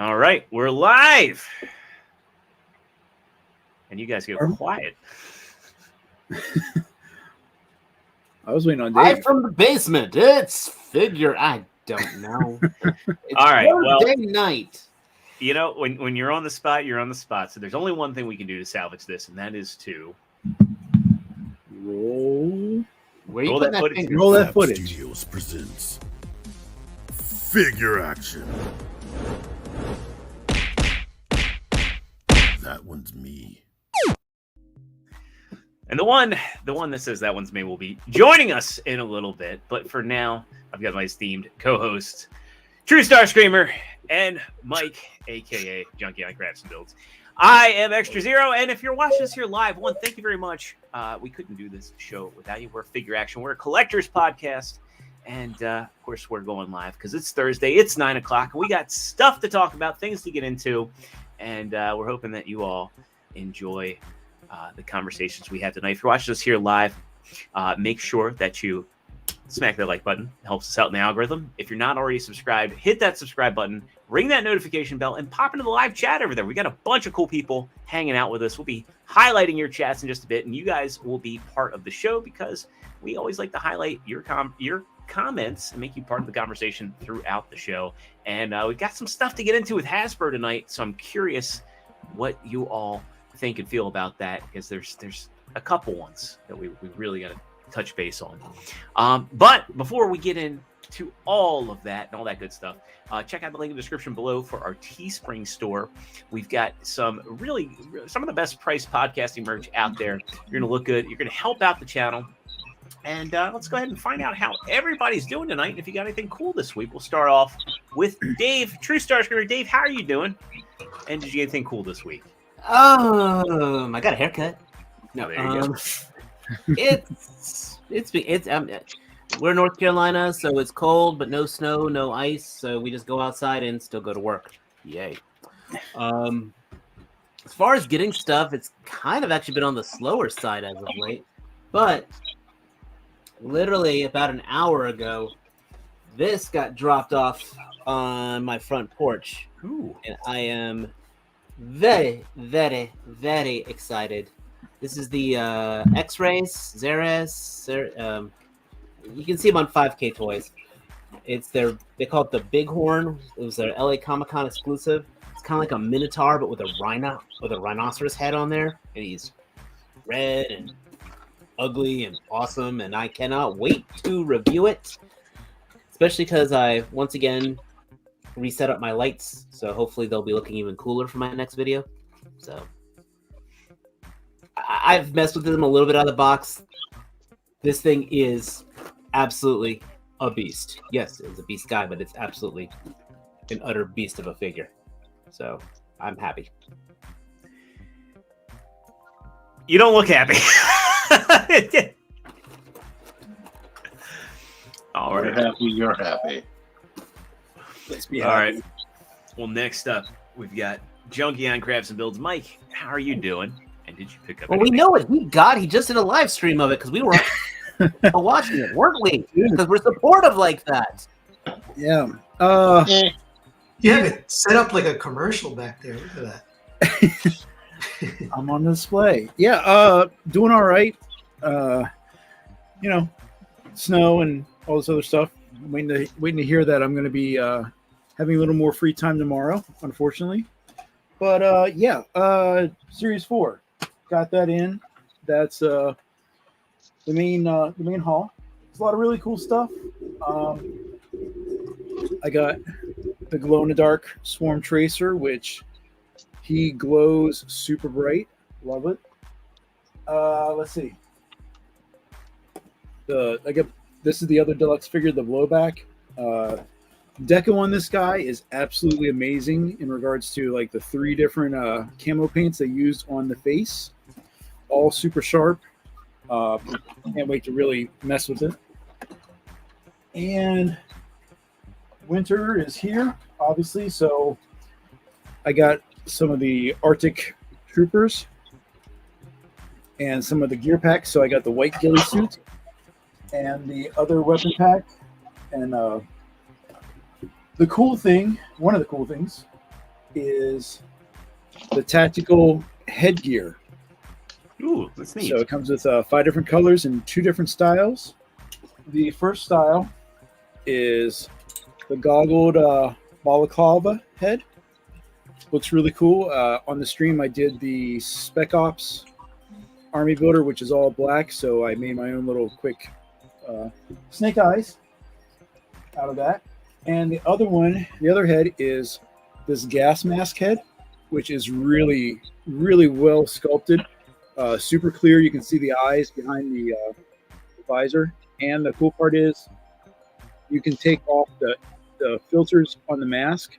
All right, we're live. And you guys go quiet. I was waiting on Dave. Live from the basement. It's figure. I don't know. It's all right. Well, day night. You know, when you're on the spot, you're on the spot. So there's only one thing we can do to salvage this, and that is to roll that footage. Roll that footage. Studios presents Figure Action. That one's me. And the one that says that one's me will be joining us in a little bit. But for now, I've got my esteemed co-host, Trustarscreamer, and Mike, a.k.a. Junkie on Crafts and Builds. I am ExtraZero, and if you're watching us here live, thank you very much. We couldn't do this show without you. We're Figure Action. We're a collector's podcast. And, of course, we're going live because it's Thursday. It's 9 o'clock, and we got stuff to talk about, things to get into. And we're hoping that you all enjoy the conversations we have tonight. If you're watching us here live, make sure that you smack that like button. It helps us out in the algorithm. If you're not already subscribed, hit that subscribe button, ring that notification bell, and pop into the live chat over there. We got a bunch of cool people hanging out with us. We'll be highlighting your chats in just a bit, and you guys will be part of the show because we always like to highlight your comments and make you part of the conversation throughout the show. And we've got some stuff to get into with Hasbro tonight, so I'm curious what you all think and feel about that, because there's a couple ones that we really got to touch base on. But before we get into all of that and all that good stuff, check out the link in the description below for our Teespring store. We've got some of the best priced podcasting merch out there. You're going to look good. You're going to help out the channel. And let's go ahead and find out how everybody's doing tonight. And if you got anything cool this week, we'll start off with Dave, Trustarscreamer. Dave, how are you doing? And did you get anything cool this week? I got a haircut. No, there you go. It's we're in North Carolina, so it's cold, but no snow, no ice. So we just go outside and still go to work. Yay. As far as getting stuff, it's kind of actually been on the slower side as of late. But literally about an hour ago, this got dropped off on my front porch. Ooh. And I am very, very, very excited. This is the ExtraZero. You can see them on 5K Toys. They call it the Bighorn. It was their LA Comic-Con exclusive. It's kind of like a Minotaur, but with a rhinoceros head on there. And he's red and ugly and awesome, and I cannot wait to review it, especially because I once again reset up my lights, so hopefully they'll be looking even cooler for my next video. So I've messed with them a little bit out of the box. This thing is absolutely a beast. Yes, it's a beast guy, but it's absolutely an utter beast of a figure. So I'm happy. You don't look happy. All right. We're happy. You're happy. Let's be All happy. right. Well, next up, we've got Junkie on Crafts and Builds. Mike, how are you doing? And did you pick up? Well, we know what he got. He just did a live stream of it because we were watching it, weren't we? Because we're supportive like that. Yeah. You have it set up like a commercial back there. Look at that. I'm on display. Yeah. Doing all right. Snow and all this other stuff. Waiting to hear that I'm going to be having a little more free time tomorrow, unfortunately. But Series 4 got that in. That's the main haul. There's a lot of really cool stuff. I got the glow in the dark Swarm Tracer, which he glows super bright. Love it. Let's see. This is the other deluxe figure, the blowback. Deco on this guy is absolutely amazing in regards to like the 3 different camo paints they used on the face. All super sharp. Can't wait to really mess with it. And winter is here, obviously, so I got some of the Arctic Troopers and some of the gear packs. So I got the white ghillie suit and the other weapon pack. And one of the cool things is the tactical headgear. Ooh, that's neat. So it comes with 5 different colors and 2 different styles. The first style is the goggled balaclava head. Looks really cool. On the stream, I did the Spec Ops Army Builder, which is all black. So I made my own little quick snake eyes out of that. And the other head is this gas mask head, which is really, really well sculpted. Super clear. You can see the eyes behind the visor. And the cool part is you can take off the filters on the mask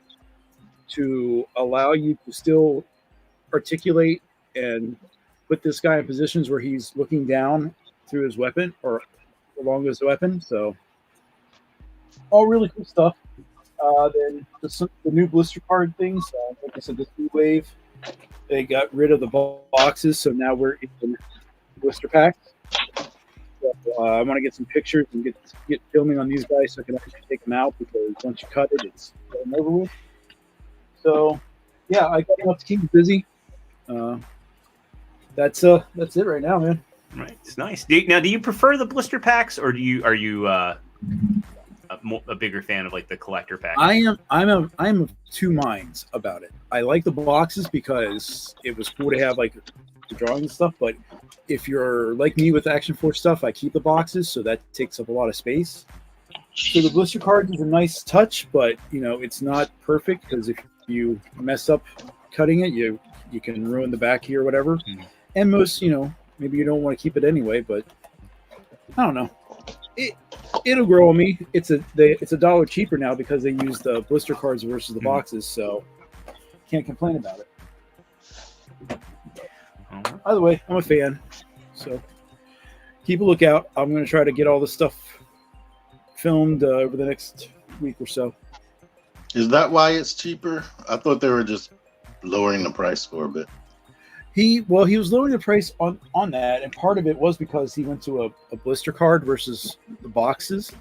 to allow you to still articulate and put this guy in positions where he's looking down through his weapon or along his weapon. So all really cool stuff. Then the new blister card things, like I said, this new wave, they got rid of the boxes, so now we're in blister packs. So, I want to get some pictures and get filming on these guys so I can actually take them out, because once you cut it, it's over with. So, yeah, I got enough to keep me busy. That's it right now, man. Right, it's nice. Do you prefer the blister packs, or are you a bigger fan of like the collector pack? I'm of two minds about it. I like the boxes because it was cool to have like the drawing and stuff, but if you're like me with Action Force stuff, I keep the boxes, so that takes up a lot of space. So the blister card is a nice touch, but it's not perfect, because if you mess up cutting it, you can ruin the back here or whatever. Mm-hmm. And most, maybe you don't want to keep it anyway, but I don't know. It'll grow on me. It's $1 cheaper now because they use the blister cards versus the boxes, so can't complain about it. Either way, I'm a fan, so keep a lookout. I'm going to try to get all this stuff filmed over the next week or so. Is that why it's cheaper? I thought they were just lowering the price for a bit. He was lowering the price on that, and part of it was because he went to a blister card versus the boxes.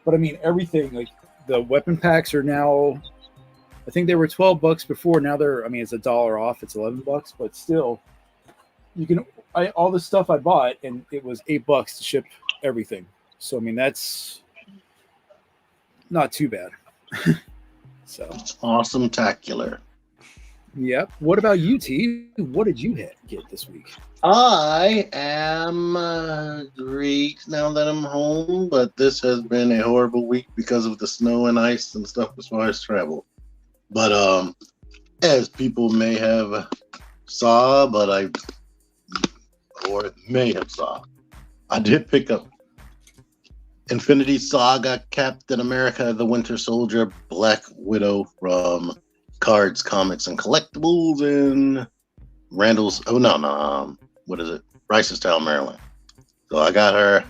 But I mean, everything, like the weapon packs are now, I think they were $12 before. Now it's $1 off. It's $11, but still, you can. All the stuff I bought, and it was $8 to ship everything. So I mean, that's not too bad. So it's awesome-tacular. Yep. What about you, T? What did you get this week? I am great now that I'm home, but this has been a horrible week because of the snow and ice and stuff as far as travel. But as people may have saw, I did pick up Infinity Saga Captain America the Winter Soldier Black Widow from Cards, Comics, and Collectibles in Randall's. Ricestown, Maryland. So I got her.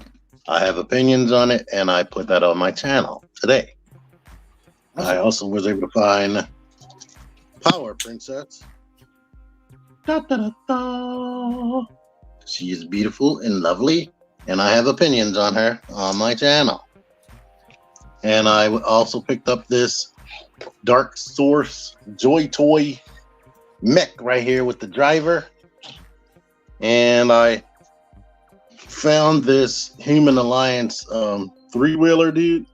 I have opinions on it, and I put that on my channel today. I also was able to find Power Princess. Da, da, da, da. She is beautiful and lovely, and I have opinions on her on my channel. And I also picked up this Dark Source Joy Toy mech right here with the driver, and I found this Human Alliance 3-wheeler dude,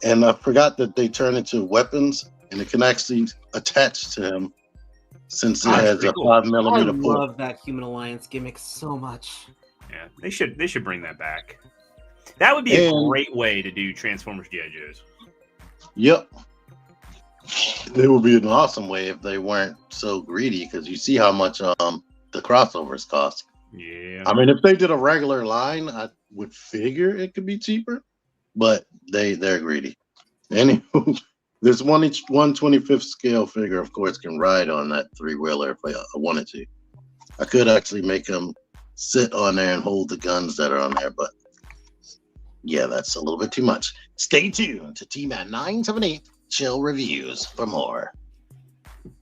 and I forgot that they turn into weapons, and it can actually attach to him since it has a 5mm I port. love that Human Alliance gimmick so much. Yeah, they should bring that back. That would be a great way to do Transformers G.I. Joes. Yep. It would be an awesome way if they weren't so greedy, because you see how much the crossovers cost. Yeah. I mean, if they did a regular line, I would figure it could be cheaper, but they're greedy. Anywho, this 1/25th scale figure, of course, can ride on that 3-wheeler if I wanted to. I could actually make him sit on there and hold the guns that are on there, but yeah, that's a little bit too much. Stay tuned to T-Man 978 Chill Reviews for more.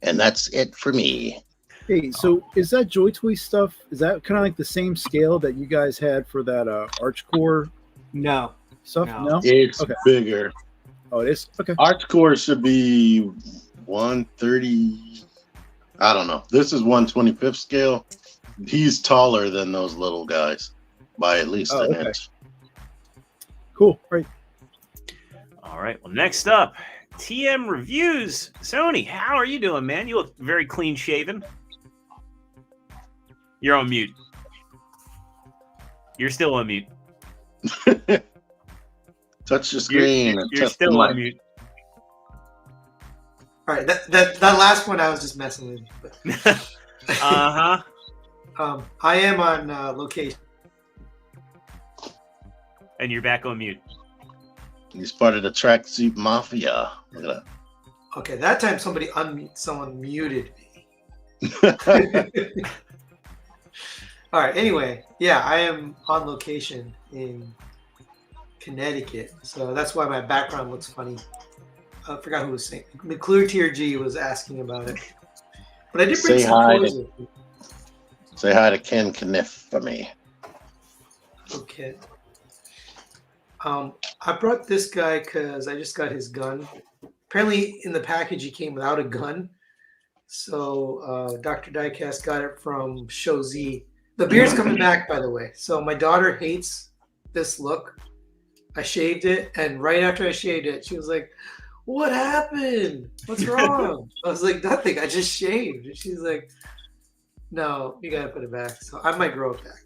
And that's it for me. Hey, so is that Joy Toy stuff, is that kind of like the same scale that you guys had for that Archcore No. stuff? No? It's Okay. bigger. Oh, it is? Okay. Archcore should be 1/36 I don't know. This is 1/25th scale. He's taller than those little guys by at least an inch. Cool. Right. All right. Well, next up, TM Reviews. Sony, how are you doing, man? You look very clean shaven. You're on mute. You're still on mute. Touch the screen. You're still on mute. All right, that last one I was just messing with. But, I am on location. And you're back on mute. He's part of the tracksuit mafia. Look at Okay, that time someone muted me. that. All right. Anyway, yeah, I am on location in Connecticut, so that's why my background looks funny. I forgot who was saying. McClure Tier G was asking about it, but I did bring some photos. Say hi to Ken Kniff for me. Okay. I brought this guy because I just got his gun. Apparently, in the package, he came without a gun. So Dr. Diecast got it from Show Z. The beard's coming back, by the way. So my daughter hates this look. I shaved it, and right after I shaved it, she was like, "What happened? What's wrong?" I was like, "Nothing. I just shaved." And she's like, "No, you gotta put it back." So I might grow it back.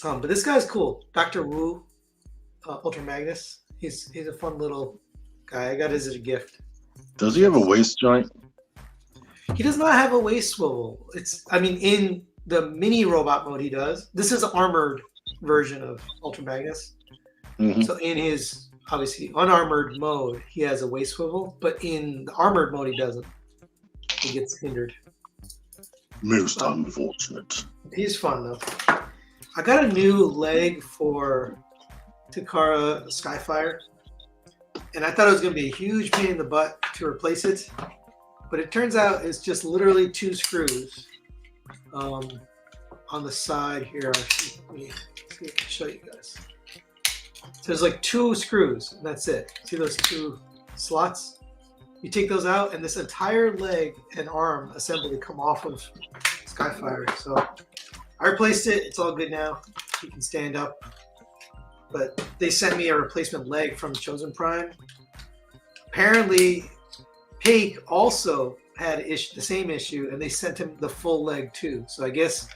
But this guy's cool, Dr. Wu, Ultra Magnus. He's a fun little guy. I got his as a gift. Does he have a waist joint? He does not have a waist swivel. In the mini robot mode, he does. This is an armored version of Ultra Magnus. Mm-hmm. So in his obviously unarmored mode, he has a waist swivel, but in the armored mode, he doesn't. He gets hindered. Most unfortunate. He's fun though. I got a new leg for Takara Skyfire, and I thought it was going to be a huge pain in the butt to replace it, but it turns out it's just literally 2 screws on the side here. Actually, let me show you guys. So there's like 2 screws, and that's it. See those 2 slots? You take those out, and this entire leg and arm assembly come off of Skyfire. So I replaced it. It's all good now. He can stand up. But they sent me a replacement leg from Chosen Prime. Apparently, Paik also had the same issue, and they sent him the full leg too. So I guess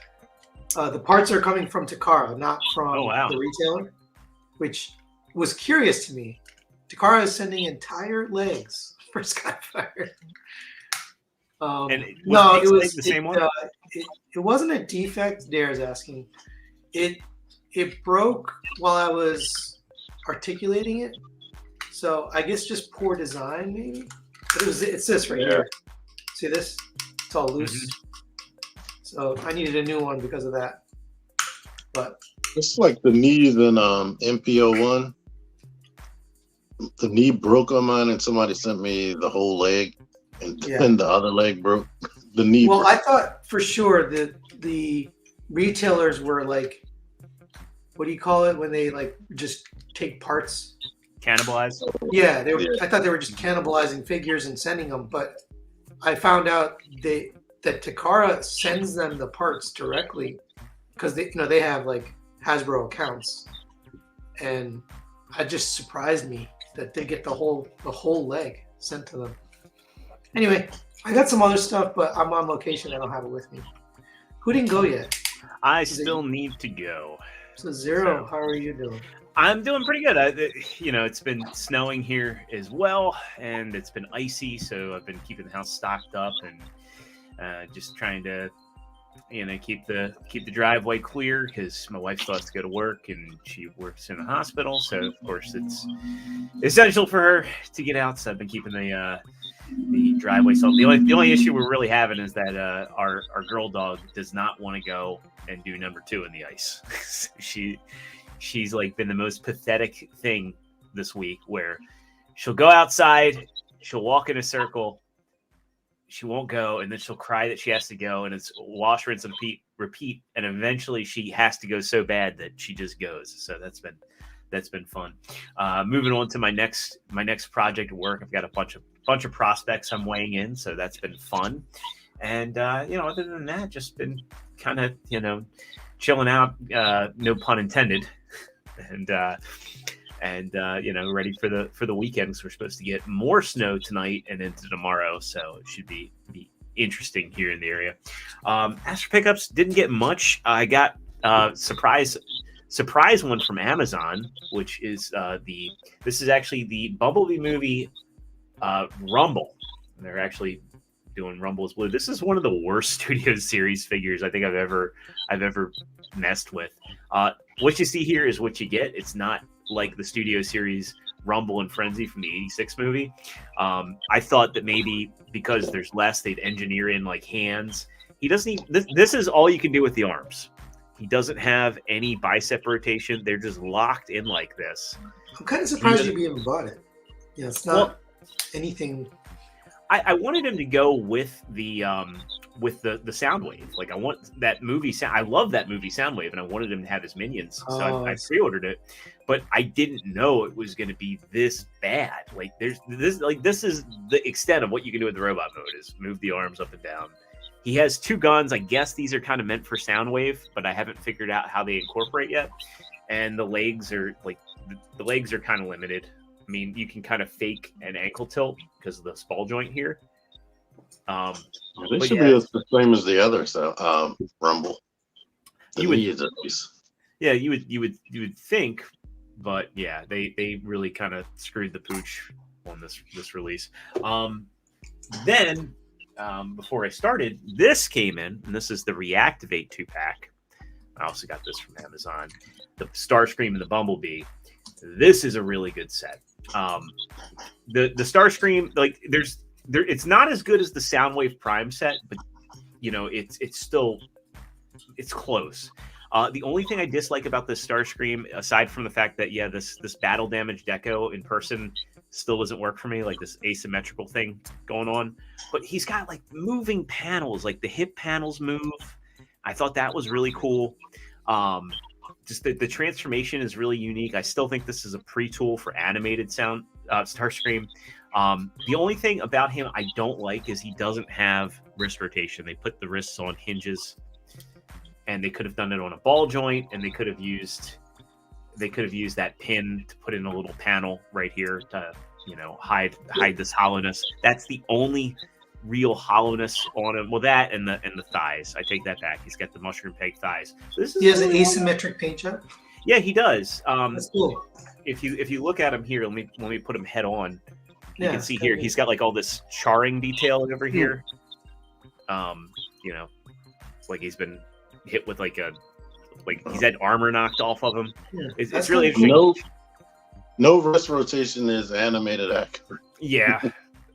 the parts are coming from Takara, not from the retailer, which was curious to me. Takara is sending entire legs for Skyfire. It was the same one. It wasn't a defect. Dare's asking. It broke while I was articulating it, so I guess just poor design, maybe. But it's this right here. See this? It's all loose. Mm-hmm. So I needed a new one because of that. But it's like the knees in MPO1. The knee broke on mine, and somebody sent me the whole leg, and then the other leg broke. The knee. Well, broke. I thought for sure that the retailers were like, what do you call it when they like just take parts? Cannibalize? Yeah, I thought they were just cannibalizing figures and sending them, but I found out that Takara sends them the parts directly because they have like Hasbro accounts, and it just surprised me that they get the whole leg sent to them. Anyway, I got some other stuff, but I'm on location. I don't have it with me. Who didn't go yet? I still need to go. So Zero, how are you doing? I'm doing pretty good. It's been snowing here as well, and it's been icy, so I've been keeping the house stocked up and just trying to, keep the driveway clear because my wife still has to go to work and she works in a hospital. So of course it's essential for her to get out. So I've been keeping the driveway. So the only issue we're really having is that our girl dog does not want to go and do number 2 in the ice. She's like been the most pathetic thing this week where she'll go outside, she'll walk in a circle, she won't go, and then she'll cry that she has to go, and it's wash, rinse, and repeat, and eventually she has to go so bad that she just goes. So that's been fun. Moving on to my next project at work, I've got a bunch of prospects I'm weighing in, so that's been fun. And other than that, just been kind of chilling out, no pun intended, and ready for the weekend, because we're supposed to get more snow tonight and into tomorrow, so it should be interesting here in the area. As for pickups, didn't get much. I got surprise one from Amazon, which is this is actually the Bumblebee movie Rumble. They're actually doing Rumble is Blue. This is one of the worst Studio Series figures I think I've ever messed with. What you see here is what you get. It's not like the Studio Series Rumble and Frenzy from the 86 movie. I thought that maybe because there's less, they'd engineer in like hands. He doesn't this is all you can do with the arms. He doesn't have any bicep rotation. They're just locked in like this. I'm kind of surprised you even bought it. Yeah, it's not anything. I wanted him to go with the Soundwave. Like, I want that movie sound. I love that movie Soundwave, and I wanted him to have his minions. So I pre-ordered it, but I didn't know it was going to be this bad. Like, this is the extent of what you can do with the robot mode, is move the arms up and down. He has 2 guns. I guess these are kind of meant for Soundwave, but I haven't figured out how they incorporate yet. And the legs are the legs are kind of limited. I mean, you can kind of fake an ankle tilt because of the spall joint here. They should be the same as the other Rumble. You would think, but yeah, they really kind of screwed the pooch on this release. Then before I started, this came in, and this is the Reactivate 2-pack. I also got this from Amazon. The Starscream and the Bumblebee. This is a really good set. The Starscream, like it's not as good as the Soundwave Prime set, but it's close. The only thing I dislike about this Starscream, aside from the fact that this battle damage deco in person still doesn't work for me, like this asymmetrical thing going on, but he's got like moving panels, like the hip panels move. I thought that was really cool. Just the transformation is really unique. I still think this is a pre-tool for animated sound Starscream. The only thing about him I don't like is he doesn't have wrist rotation. They put the wrists on hinges, and they could have done it on a ball joint, and they could have used that pin to put in a little panel right here to hide this hollowness. That's the only real hollowness on him. Well, that and the thighs. I take that back. He's got the mushroom peg thighs. He has an asymmetric paint job. Yeah, he does. That's cool. If you look at him here, let me put him head on. You can see here he's got like all this charring detail over here. Like he's been hit with like he's had armor knocked off of him. Yeah, it's really interesting. No wrist rotation is animated accurate. Yeah.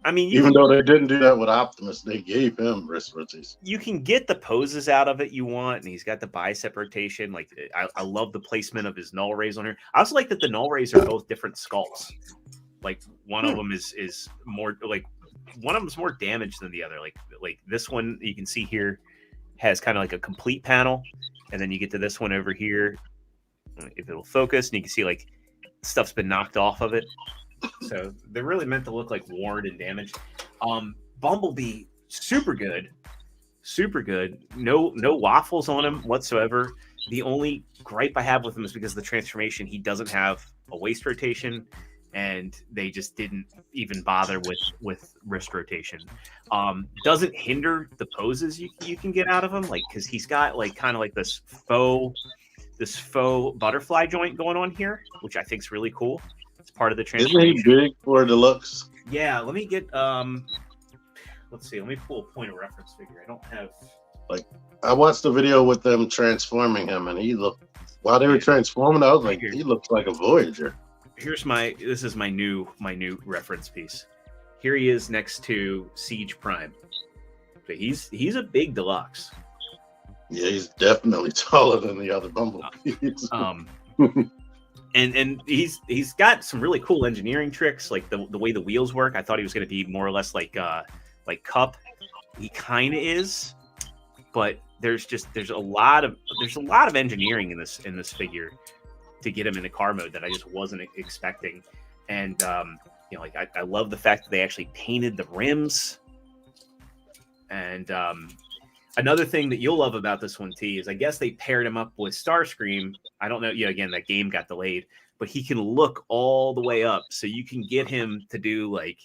I mean, even though they didn't do that with Optimus, they gave him wrist rotation. You can get the poses out of it you want, and he's got the bicep rotation. Like, I love the placement of his null rays on here. I also like that the null rays are both different sculpts. Like, one of them is more like one of them's more damaged than the other. Like this one you can see here has kind of like a complete panel, and then you get to this one over here. If it'll focus, and you can see like stuff's been knocked off of it. So they're really meant to look like worn and damaged. Bumblebee, super good. No waffles on him whatsoever. The only gripe I have with him is because of the transformation. He doesn't have a waist rotation, and they just didn't even bother with wrist rotation. Doesn't hinder the poses you can get out of him, like because he's got like kind of like this faux butterfly joint going on here, which I think is really cool. It's part of the transformation. Isn't he big for deluxe? Yeah, let me get let's see, let me pull a point of reference figure. I don't have I watched the video with them transforming him, and he looked while they were transforming, I was like, he looks like a Voyager. This is my new reference piece. Here he is next to Siege Prime. But he's a big deluxe. Yeah, he's definitely taller than the other Bumblebees. And he's got some really cool engineering tricks, like the way the wheels work. I thought he was going to be more or less like Cup. He kind of is, but there's a lot of engineering in this figure to get him into car mode that I just wasn't expecting. And I love the fact that they actually painted the rims. And another thing that you'll love about this one, T, is I guess they paired him up with Starscream. I don't know. Yeah, again, that game got delayed, but he can look all the way up, so you can get him to do like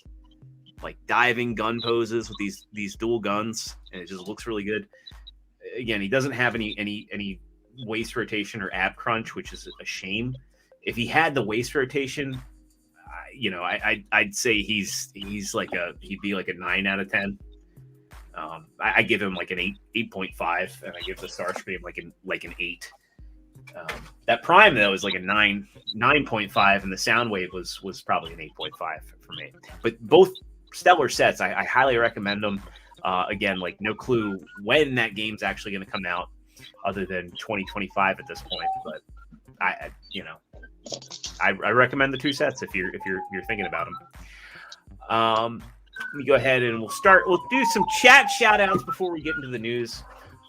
diving gun poses with these dual guns, and it just looks really good. Again, he doesn't have any waist rotation or ab crunch, which is a shame. If he had the waist rotation, I'd say he'd be like a 9 out of 10. I give him like an 8.5, and I give the Starscream like an 8. That Prime though is like a 9.5, and the Soundwave was probably an 8.5 for me. But both stellar sets. I highly recommend them. Again, like no clue when that game's actually going to come out, other than 2025 at this point. But I recommend the 2 sets if you're thinking about them. Let me go ahead and we'll do some chat shout outs before we get into the news.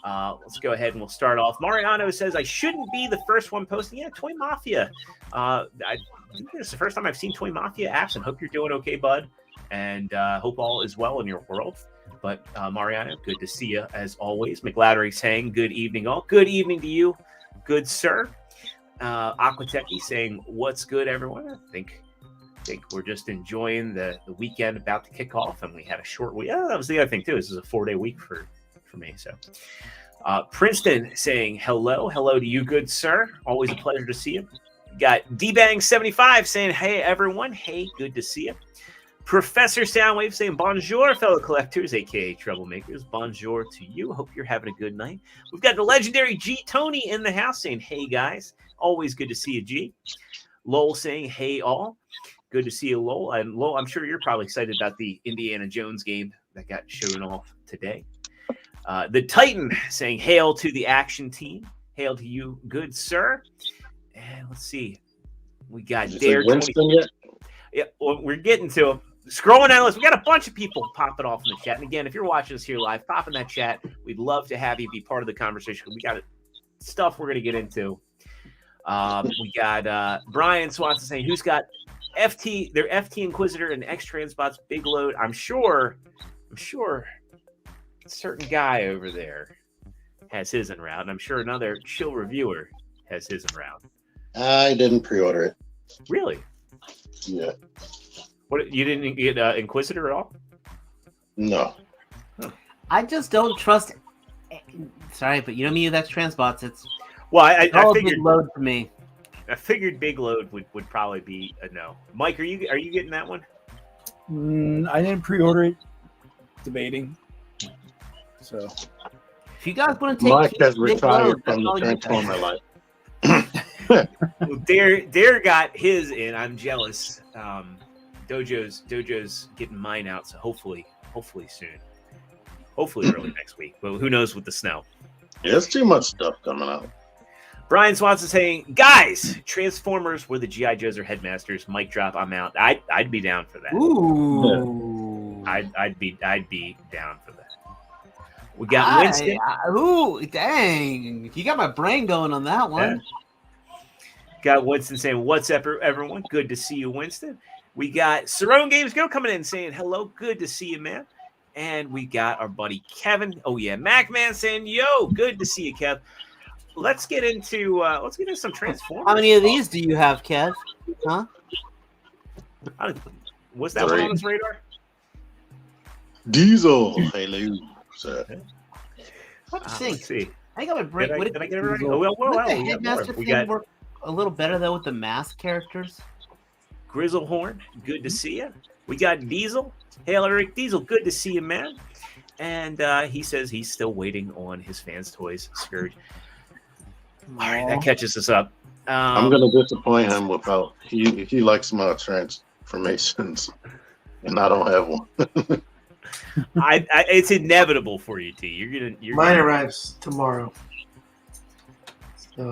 Let's go ahead and we'll start off. Mariano says, I shouldn't be the first one posting. Yeah, Toy Mafia. I think this is the first time I've seen Toy Mafia apps, and hope you're doing okay, bud. And hope all is well in your world. But Mariano, good to see you as always. McLattery saying, good evening all. Good evening to you, good sir. Aquateki saying, what's good, everyone? I think we're just enjoying the weekend about to kick off, and we had a short week. Yeah, that was the other thing too. This is a 4-day week for me. So Princeton saying hello to you, good sir. Always a pleasure to see you. Got dbang75 saying, hey everyone, hey, good to see you. Professor Soundwave saying, bonjour fellow collectors, aka troublemakers. Bonjour to you. Hope you're having a good night. We've got the legendary G Tony in the house saying, hey guys, always good to see you, G. Lowell saying, hey all. Good to see you, Lowell. And Lowell, I'm sure you're probably excited about the Indiana Jones game that got shown off today. The Titan saying, hail to the action team. Hail to you, good sir. And let's see. We got Dare 20. Yeah, well, we're getting to him. Scrolling down the list, we got a bunch of people popping off in the chat. And again, if you're watching us here live, pop in that chat. We'd love to have you be part of the conversation. We got stuff we're going to get into. We got Brian Swanson saying, who's got their FT Inquisitor and X-Transbots Big Load? I'm sure a certain guy over there has his en route, and I'm sure another chill reviewer has his en route. I didn't pre-order it. Really? Yeah. What, you didn't get Inquisitor at all? No. Huh. I just don't trust. Sorry, but you know me with X-Transbots. It's I all figured big load for me. I figured Big Load would probably be a no. Mike, are you getting that one? I didn't pre-order it. Debating. So If you guys want to take Mike has Big retired Load, from that's the all you guys. Transformer life. Well, Dare got his in. I'm jealous. Dojo's getting mine out, so hopefully soon. Hopefully early next week. But who knows with the snow. There's too much stuff coming out. Brian Swanson saying, guys, Transformers were the G.I. Joes or Headmasters. Mic drop, I'm out. I'd be down for that. Ooh. I'd be down for that. We got Winston. Ooh, dang. You got my brain going on that one. Got Winston saying, what's up, everyone? Good to see you, Winston. We got Cerrone Games Go coming in saying, hello, good to see you, man. And we got our buddy Kevin. Oh, yeah, MacMan saying, yo, good to see you, Kev. Let's get into some Transformers. How many of these do you have, Kev? Huh? Was that one on his radar? Diesel. Hello, sir. Let's see. I got my brain. Did I get it right? Would Oh, well, the we got Headmaster more. We thing got work a little better though with the mask characters? Grizzlehorn, good to see you. We got Diesel. Hey, Eric Diesel, good to see you, man. And he says he's still waiting on his Fans Toys Scourge. All right, that catches us up. I'm going to disappoint him without he likes my transformations, and I don't have one. It's inevitable for you, T. Mine arrives tomorrow. So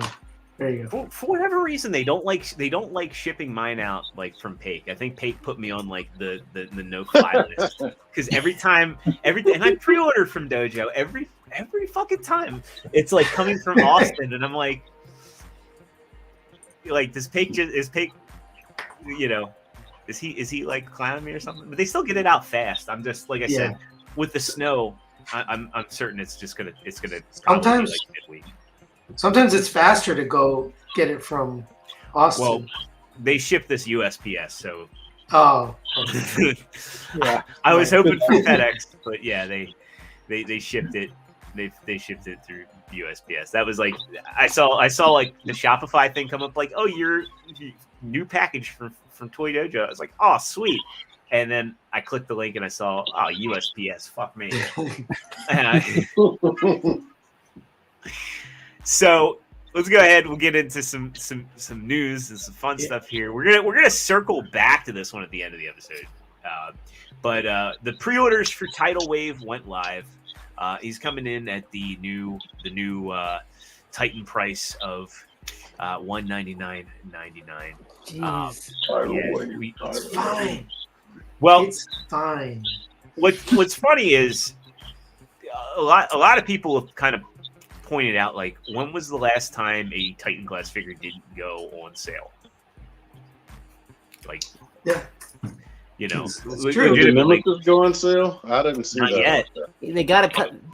there you go. For whatever reason, they don't like shipping mine out like from Pake. I think Pake put me on like the no fly list because every time and I pre-ordered from Dojo every fucking time it's like coming from Austin, and I'm like does Pake is he like clowning me or something? But they still get it out fast. I'm just like I said, with the snow, I'm certain it's gonna Sometimes- be like midweek. Sometimes it's faster to go get it from Austin. Well, they ship this USPS, so oh, Yeah. I was Right. hoping for FedEx, but yeah, they shipped it. They shipped it through USPS. That was like I saw like the Shopify thing come up, like, oh, your new package from Toy Dojo. I was like, oh, sweet. And then I clicked the link and I saw, oh, USPS. Fuck me. So let's go ahead. We'll get into some news and some fun stuff here. We're gonna circle back to this one at the end of the episode. But the pre-orders for Tidal Wave went live. He's coming in at the new Titan price of $199.99. Jeez. it's fine. Well, It's fine. what's funny is a lot of people have kind of pointed out, like, when was the last time a Titan Glass figure didn't go on sale? Like, Yeah. you know, It's true. Did the legitimately, Nemesis go on sale? I didn't see Not that. yet.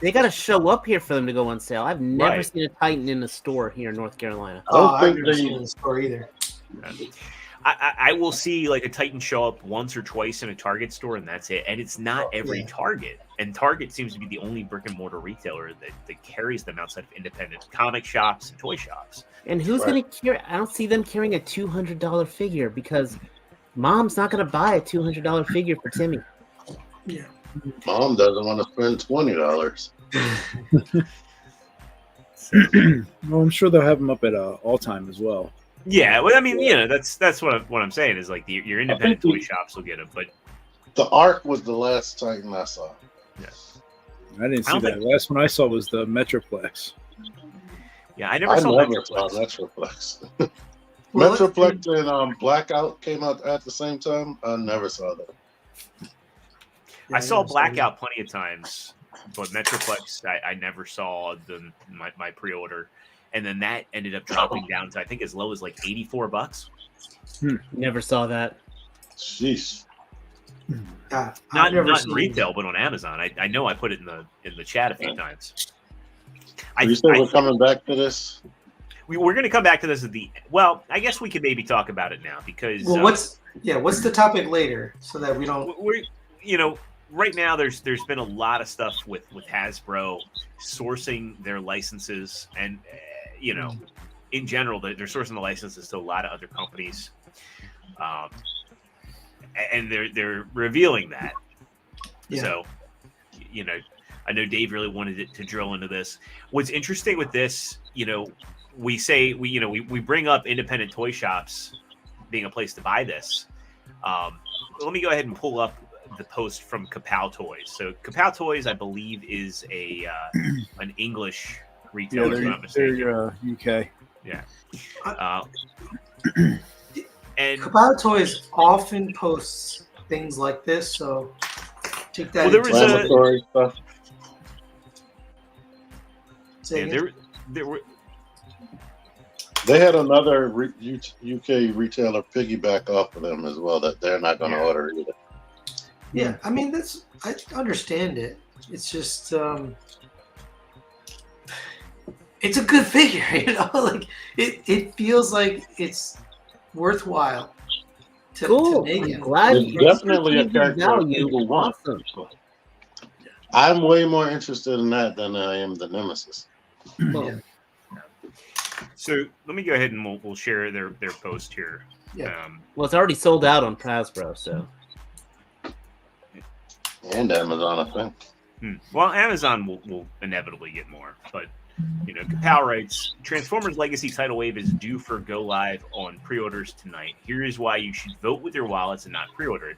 They gotta show up here for them to go on sale. I've never Right. seen a Titan in a store here in North Carolina. I don't I've think never they- seen it in the store either. I will see like a Titan show up once or twice in a Target store, and that's it. And it's not every Yeah. Target. And Target seems to be the only brick and mortar retailer that carries them outside of independent comic shops and toy shops. And who's gonna carry? I don't see them carrying a $200 figure because Mom's not gonna buy a $200 figure for Timmy. Yeah. Mom doesn't want to spend $20. Well, I'm sure they'll have them up at all time as well. Yeah, well, I mean, you know, that's what I'm saying is like your independent toy shops will get them, but The Ark was the last Titan I saw. I didn't I see don't that. think- Last one I saw was the Metroplex. yeah, I never I saw never saw Metroplex. Metroplex. Well, Metroplex and Blackout came out at the same time. I never saw that. I saw Blackout plenty of times, but Metroplex I never saw my pre-order, and then that ended up dropping down to I think as low as like $84. Never saw that. Sheesh. Yeah, I've Not never in seen- retail, but on Amazon. I know I put it in the chat a few times. You said we're coming back to this? We're going to come back to this at the well. I guess we could maybe talk about it now because Well, what's the topic later so that we don't? we're right now there's been a lot of stuff with Hasbro sourcing their licenses and in general they're sourcing the licenses to a lot of other companies, and they're revealing that. Yeah. So I know Dave really wanted it to drill into this. What's interesting with this, we say we bring up independent toy shops being a place to buy this. Let me go ahead and pull up the post from Kapow Toys. So Kapow Toys, I believe, is an English retailer. if I'm not mistaken. they're UK. Yeah. And Kapow Toys often posts things like this, so take that. Well, there into was a- Inflammatory stuff. Say yeah, again? there were They had another UK retailer piggyback off of them as well that they're not going to Yeah. order either. Yeah, I mean I understand it. It's just it's a good figure, like it feels like it's worthwhile to Cool. make I'm it. glad It's you definitely a perceived character value. people want. Awesome. I'm way more interested in that than I am the Nemesis. Well, so let me go ahead and we'll share their post here. Yeah. well, it's already sold out on Hasbro, so And Amazon, I think. Well, Amazon will inevitably get more, but Kapow writes, Transformers Legacy Tidal Wave is due for go live on pre-orders tonight. Here is why you should vote with your wallets and not pre-order it.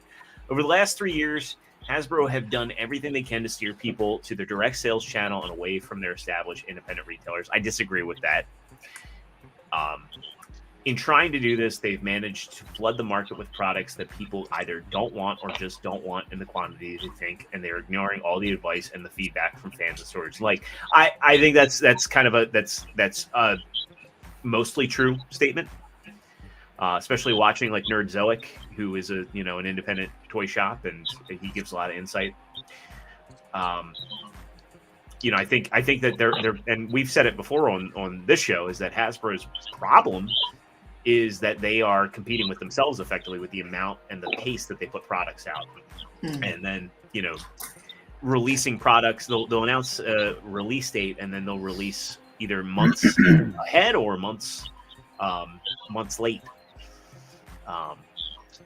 Over the last 3 years, Hasbro have done everything they can to steer people to their direct sales channel and away from their established independent retailers. I disagree with that. In trying to do this, they've managed to flood the market with products that people either don't want or just don't want in the quantities they think, and they're ignoring all the advice and the feedback from fans and stores. Like, I think that's kind of that's a mostly true statement. Especially watching like Nerdzoic, who is an independent toy shop, and he gives a lot of insight. I think that they're and we've said it before on this show, is that Hasbro's problem is that they are competing with themselves effectively with the amount and the pace that they put products out. And then, releasing products, they'll announce a release date and then they'll release either months ahead or months late.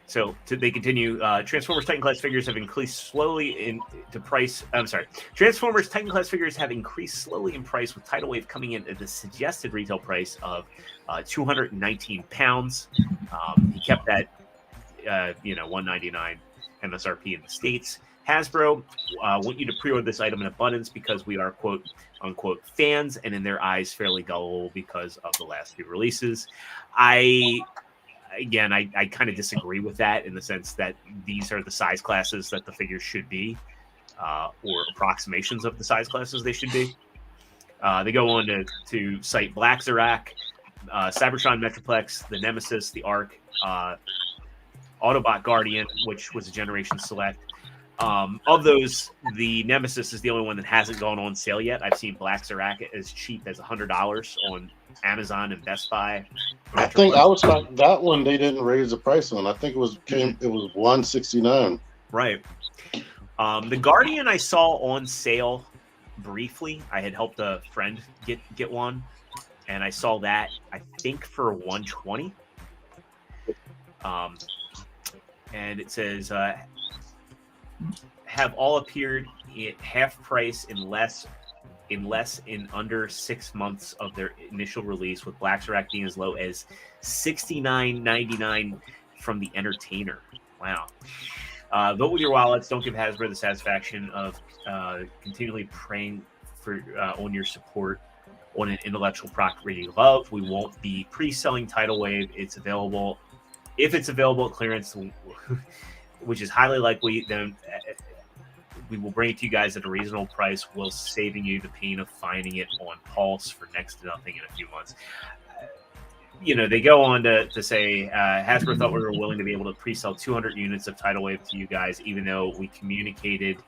So they continue. Transformers Titan class figures have increased slowly Transformers Titan class figures have increased slowly in price, with Tidal Wave coming in at the suggested retail price of £219. He kept that $199 MSRP in the States. Hasbro want you to pre-order this item in abundance because we are quote unquote fans, and in their eyes fairly gullible because of the last few releases. I kind of disagree with that, in the sense that these are the size classes that the figures should be, or approximations of the size classes they should be. They go on to cite Black Zarak, Cybertron Metroplex, the Nemesis, the Arc, Autobot Guardian, which was a Generation Select. Of those, the Nemesis is the only one that hasn't gone on sale yet. I've seen Black Zarak as cheap as $100 on Amazon and Best Buy. I think I was like that one. They didn't raise the price on. I think it was $169. Right. The Guardian I saw on sale briefly. I had helped a friend get one, and I saw that I think for $120. And it says have all appeared at half price in under 6 months of their initial release, with Black Zarak being as low as $69.99 from the Entertainer. Wow. Vote with your wallets. Don't give Hasbro the satisfaction of continually praying for on your support on an intellectual property you love. We won't be pre-selling Tidal Wave. It's available. If it's available at clearance, which is highly likely, then we will bring it to you guys at a reasonable price, while saving you the pain of finding it on Pulse for next to nothing in a few months. They go on to say Hasbro thought we were willing to be able to pre-sell 200 units of Tidal Wave to you guys, even though we communicated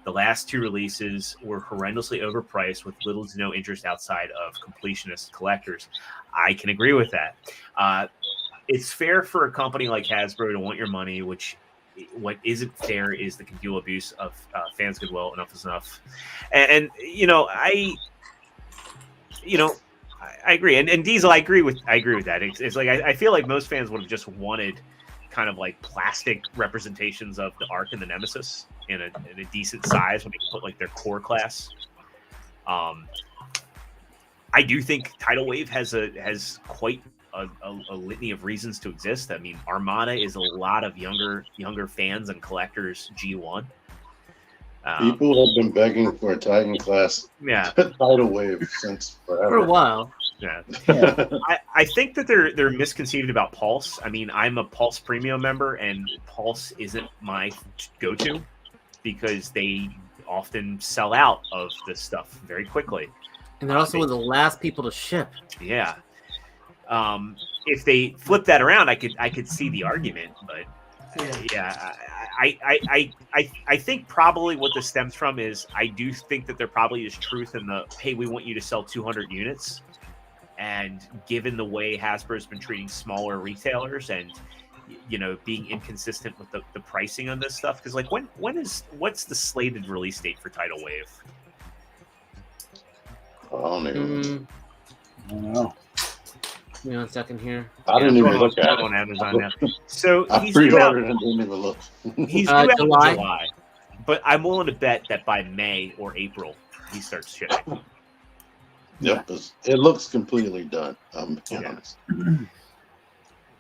the last two releases were horrendously overpriced with little to no interest outside of completionist collectors. I can agree with that. It's fair for a company like Hasbro to want your money, what isn't fair is the continual abuse of fans' goodwill. Enough is enough. And I agree. And Diesel, I agree with that. It's like I feel like most fans would have just wanted kind of like plastic representations of the Arc and the Nemesis in a decent size when they put like their core class. I do think Tidal Wave has quite a litany of reasons to exist. I mean, Armada is a lot of younger fans and collectors G1. People have been begging for a Titan class Tidal Wave since forever. For a while. Yeah. I think that they're misconceived about Pulse. I mean, I'm a Pulse Premium member, and Pulse isn't my go-to because they often sell out of this stuff very quickly. And they're also one of the last people to ship. Yeah. If they flip that around, I could see the argument, but I think probably what this stems from is I do think that there probably is truth in the, hey, we want you to sell 200 units. And given the way Hasbro's been treating smaller retailers and, being inconsistent with the pricing on this stuff, because like what's the slated release date for Tidal Wave? I don't know. Give me 1 second here. I didn't even look at it on Amazon now. So I pre-ordered and didn't even look. He's due out in July, but I'm willing to bet that by May or April he starts shipping. Yep, it looks completely done. I'm being honest.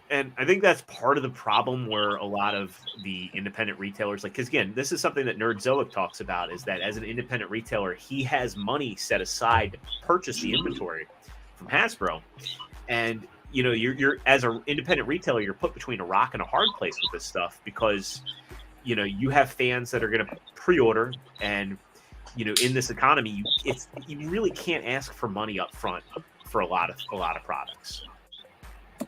And I think that's part of the problem where a lot of the independent retailers, because again, this is something that Nerd Zoic talks about, is that as an independent retailer, he has money set aside to purchase the inventory from Hasbro. And, you're as an independent retailer, you're put between a rock and a hard place with this stuff because, you have fans that are going to pre-order and, in this economy, you really can't ask for money up front for a lot of products.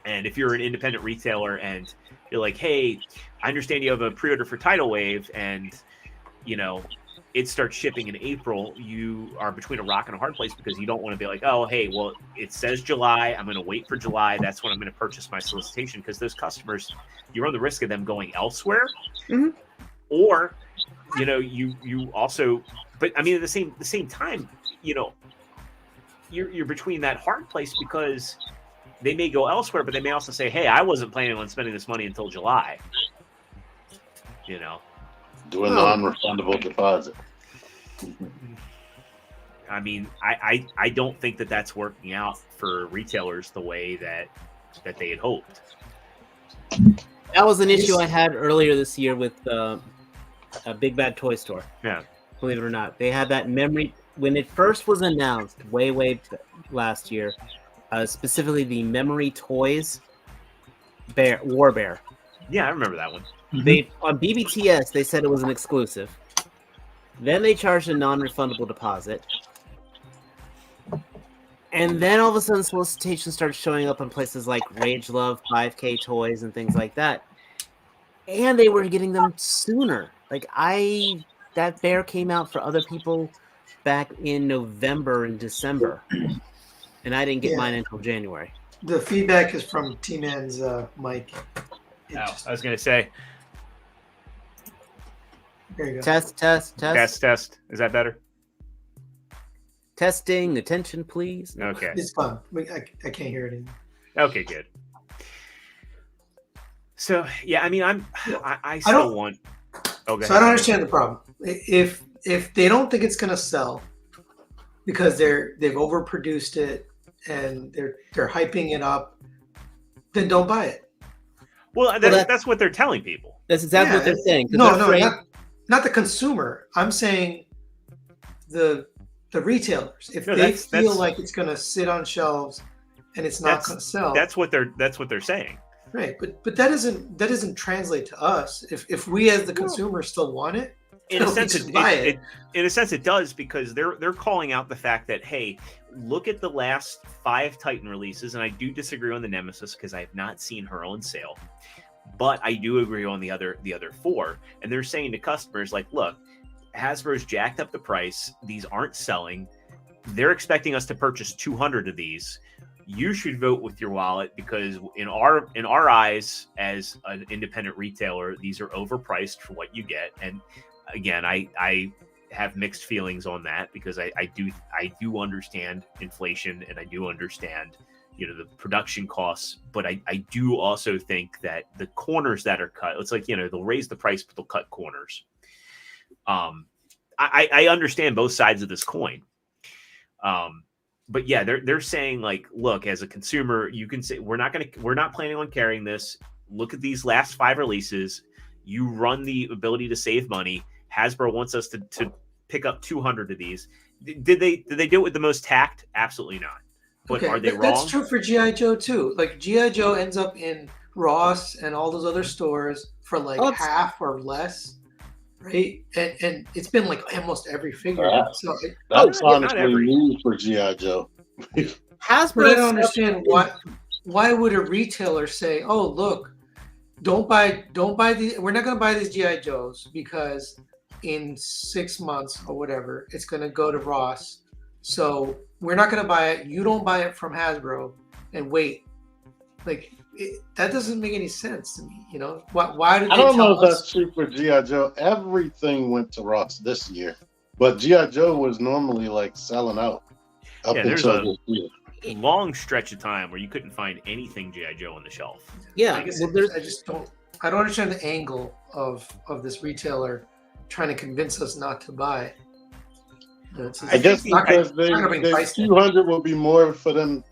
And if you're an independent retailer and you're like, hey, I understand you have a pre-order for Tidal Wave and, it starts shipping in April, you are between a rock and a hard place because you don't want to be like, oh, hey, well, it says July. I'm going to wait for July. That's when I'm going to purchase my solicitation, because those customers, you run the risk of them going elsewhere. Mhm. Or, you also, but I mean, at the same time, you're between that hard place because they may go elsewhere, but they may also say, hey, I wasn't planning on spending this money until July. Do a non-refundable deposit. I mean, I don't think that that's working out for retailers the way that they had hoped. That was an issue I had earlier this year with a Big Bad Toy Store. Yeah. Believe it or not, they had that memory when it first was announced way last year. Specifically, the Memory Toys War Bear. Yeah, I remember that one. They on BBTS they said it was an exclusive. Then they charged a non-refundable deposit. And then all of a sudden solicitations started showing up on places like Rage Love, 5K Toys, and things like that. And they were getting them sooner. Like that bear came out for other people back in November and December. And I didn't get mine until January. The feedback is from T-Man's mic. I was going to say. There you go. Test. Is that better? Testing. Attention, please. Okay. It's fun. I can't hear it anymore. Okay, good. So, yeah, I mean, I still don't want... Oh, go ahead. So I don't understand the problem. If they don't think it's going to sell because they've overproduced it and they're hyping it up, then don't buy it. Well, that's what they're telling people. That's exactly what they're saying. No, not the consumer. I'm saying the retailers. If they feel like it's going to sit on shelves and it's not going to sell, that's what they're saying. Right, but that doesn't translate to us. If we as the consumer still want it, in a sense, it does, because they're calling out the fact that, hey, look at the last 5 Titan releases, and I do disagree on the Nemesis because I have not seen her on sale, but I do agree on the other 4. And they're saying to customers, like, look, Hasbro's jacked up the price. These aren't selling. They're expecting us to purchase 200 of these. You should vote with your wallet, because in our eyes as an independent retailer, these are overpriced for what you get. And again, I have mixed feelings on that, because I do understand inflation, and I do understand the production costs, but I do also think that the corners that are cut, it's like they'll raise the price but they'll cut corners. I understand both sides of this coin. But yeah, they're saying, like, look, as a consumer, you can say we're not planning on carrying this. Look at these last 5 releases. You run the ability to save money. Hasbro wants us to pick up 200 of these. Did they do it with the most tact? Absolutely not. But are they wrong? That's true for G.I. Joe too. Like, G.I. Joe ends up in Ross and all those other stores for like half or less. Right, and it's been like almost every figure. So that's honestly new for G.I. Joe. Hasbro. But I don't understand why would a retailer say, "Oh, look, don't buy these. We're not going to buy these G.I. Joes because in 6 months or whatever, it's going to go to Ross. So we're not going to buy it. You don't buy it from Hasbro and wait." Like, that doesn't make any sense to me. Why did they I don't know if us? that's true for G.I. Joe. Everything went to Ross this year, but G.I. Joe was normally like selling out up until this year. Long stretch of time where you couldn't find anything G.I. Joe on the shelf. Yeah, I don't understand the angle of this retailer trying to convince us not to buy it. I guess because they 200 will be more for them.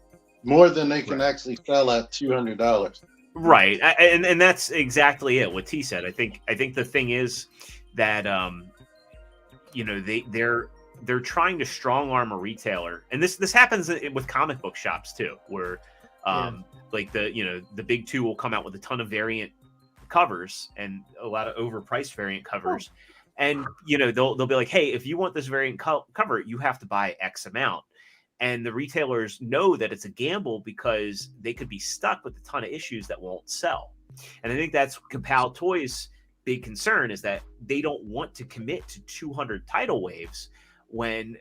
More than they can actually sell at $200. Right, and that's exactly it. What T said. I think the thing is that they're trying to strong arm a retailer, and this happens with comic book shops too, where like the big 2 will come out with a ton of variant covers and a lot of overpriced variant covers, and they'll be like, hey, if you want this variant cover, you have to buy X amount. And the retailers know that it's a gamble because they could be stuck with a ton of issues that won't sell. And I think that's Kapow Toys big concern is that they don't want to commit to 200 tidal waves when,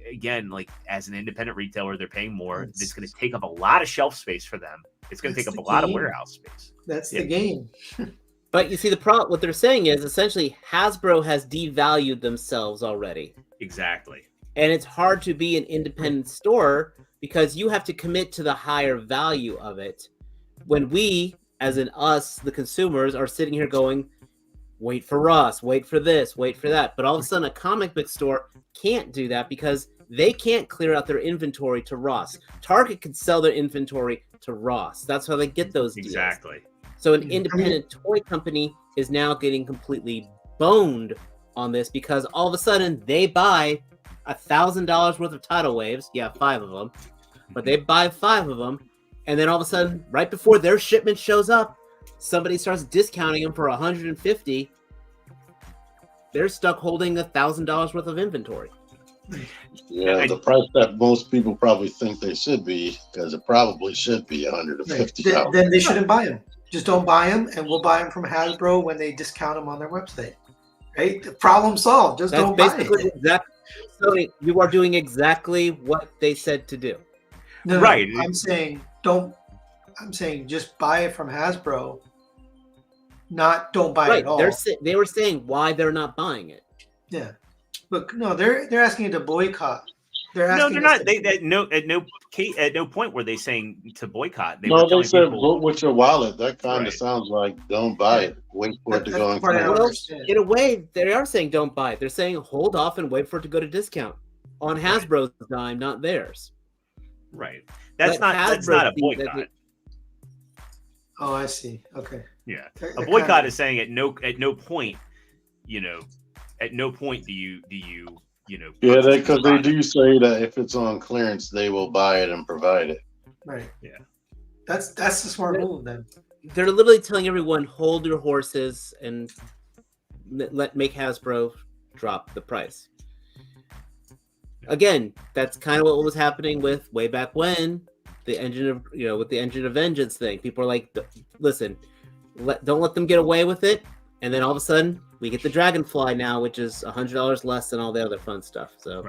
again, like as an independent retailer, they're paying more. It's going to take up a lot of shelf space for them. It's going to take up a lot of warehouse space. That's the game. But you see, what they're saying is essentially Hasbro has devalued themselves already. Exactly. And it's hard to be an independent store because you have to commit to the higher value of it. When we, as in us, the consumers, are sitting here going, wait for us, wait for this, wait for that. But all of a sudden, a comic book store can't do that because they can't clear out their inventory to Ross. Target can sell their inventory to Ross. That's how they get those deals. Exactly. So an independent toy company is now getting completely boned on this because all of a sudden they buy $1,000 worth of tidal waves. Yeah, 5 of them. But they buy 5 of them. And then all of a sudden, right before their shipment shows up, somebody starts discounting them for $150. They're stuck holding $1,000 worth of inventory. Yeah, the price that most people probably think they should be, because it probably should be $150. Then they shouldn't buy them. Just don't buy them, and we'll buy them from Hasbro when they discount them on their website. Right? The problem solved. Just don't buy it. Exactly. So you are doing exactly what they said to do. No, right. I'm saying don't. I'm saying just buy it from Hasbro. Not don't buy it at all. They were saying why they're not buying it. Yeah, but no, they're asking you to boycott. No, they're not. At no point were they saying to boycott. They said vote with your wallet. That kind of sounds like don't buy it. Wait for it to go in. Well, in a way, they are saying don't buy it. They're saying hold off and wait for it to go to discount on Hasbro's dime, not theirs. Right. That's not a boycott. Oh, I see. Okay. Yeah, a boycott is saying at no point, at no point do you. Yeah, because they do say that if it's on clearance, they will buy it and provide it. Right. Yeah. That's the smart move then. They're literally telling everyone hold your horses and make Hasbro drop the price. Again, that's kind of what was happening with way back when the engine of with the Engine of Vengeance thing. People are like, listen, don't let them get away with it. And then all of a sudden, we get the Dragonfly now, which is $100 less than all the other fun stuff. So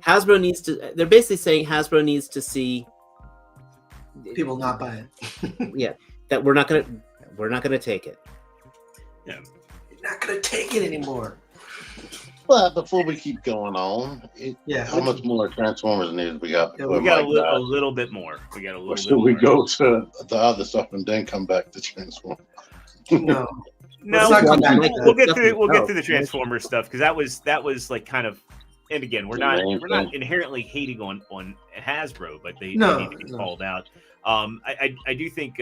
Hasbro needs to. They're basically saying Hasbro needs to see people not buy it. Yeah, that we're not gonna take it. Yeah, you're not gonna take it anymore. But before we keep going on, how much more Transformers news we got? Yeah, we got a little bit more. We got a little. Should we go to the other stuff and then come back to Transformers? No. No, we'll get through the Transformers stuff because that was like kind of, and again we're not inherently hating on Hasbro, but they need to be called out. I do think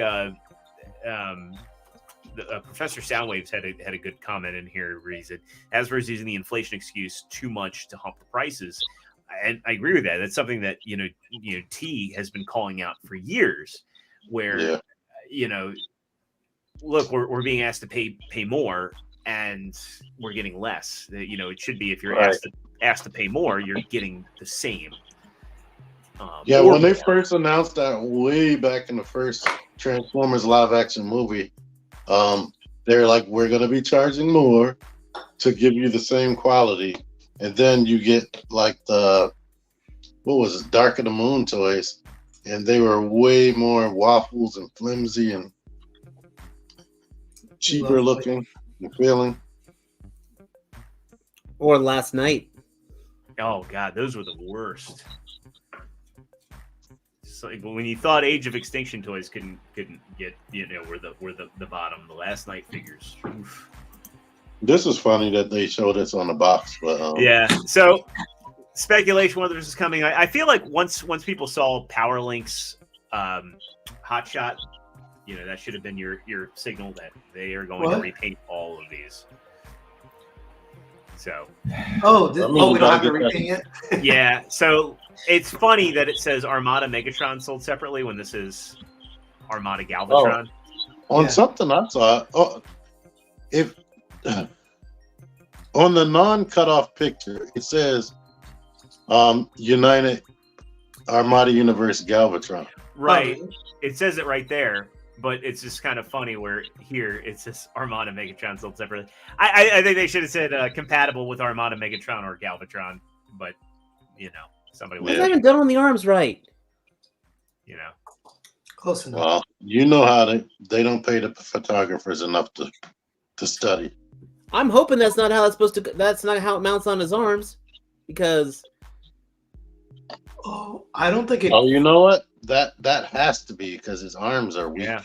Professor Soundwaves had a good comment in here where he said Hasbro's using the inflation excuse too much to hump the prices, and I agree with that. That's something that T has been calling out for years, where look, we're being asked to pay more, and we're getting less. It should be if you're asked to pay more, you're getting the same. When they first announced that way back in the first Transformers live action movie, they're like, we're going to be charging more to give you the same quality, and then you get like Dark of the Moon toys, and they were way more waffles and flimsy and cheaper looking and feeling. Or Last Night. Oh God, those were the worst. So when you thought Age of Extinction toys couldn't get were the bottom, the Last Night figures. Oof. This is funny that they showed this on the box, but yeah. So speculation whether this is coming. I feel like once people saw Power Link's Hot Shot. That should have been your signal that they are going to repaint all of these. So. We don't have to repaint it? Yeah. So it's funny that it says Armada Megatron sold separately when this is Armada Galvatron. Something I saw, if on the non-cutoff picture, it says United Armada Universe Galvatron. Right. It says it right there. but it's just kind of funny where here it's this Armada Megatron sold separately. I think they should have said compatible with Armada Megatron or Galvatron, but somebody They haven't done on the arms right. Close enough. Well, you know how they don't pay the photographers enough to study. I'm hoping that's not how it's supposed to. That's not how it mounts on his arms, because Oh, I don't think it. Oh, you know what? That has to be because his arms are weak. yeah,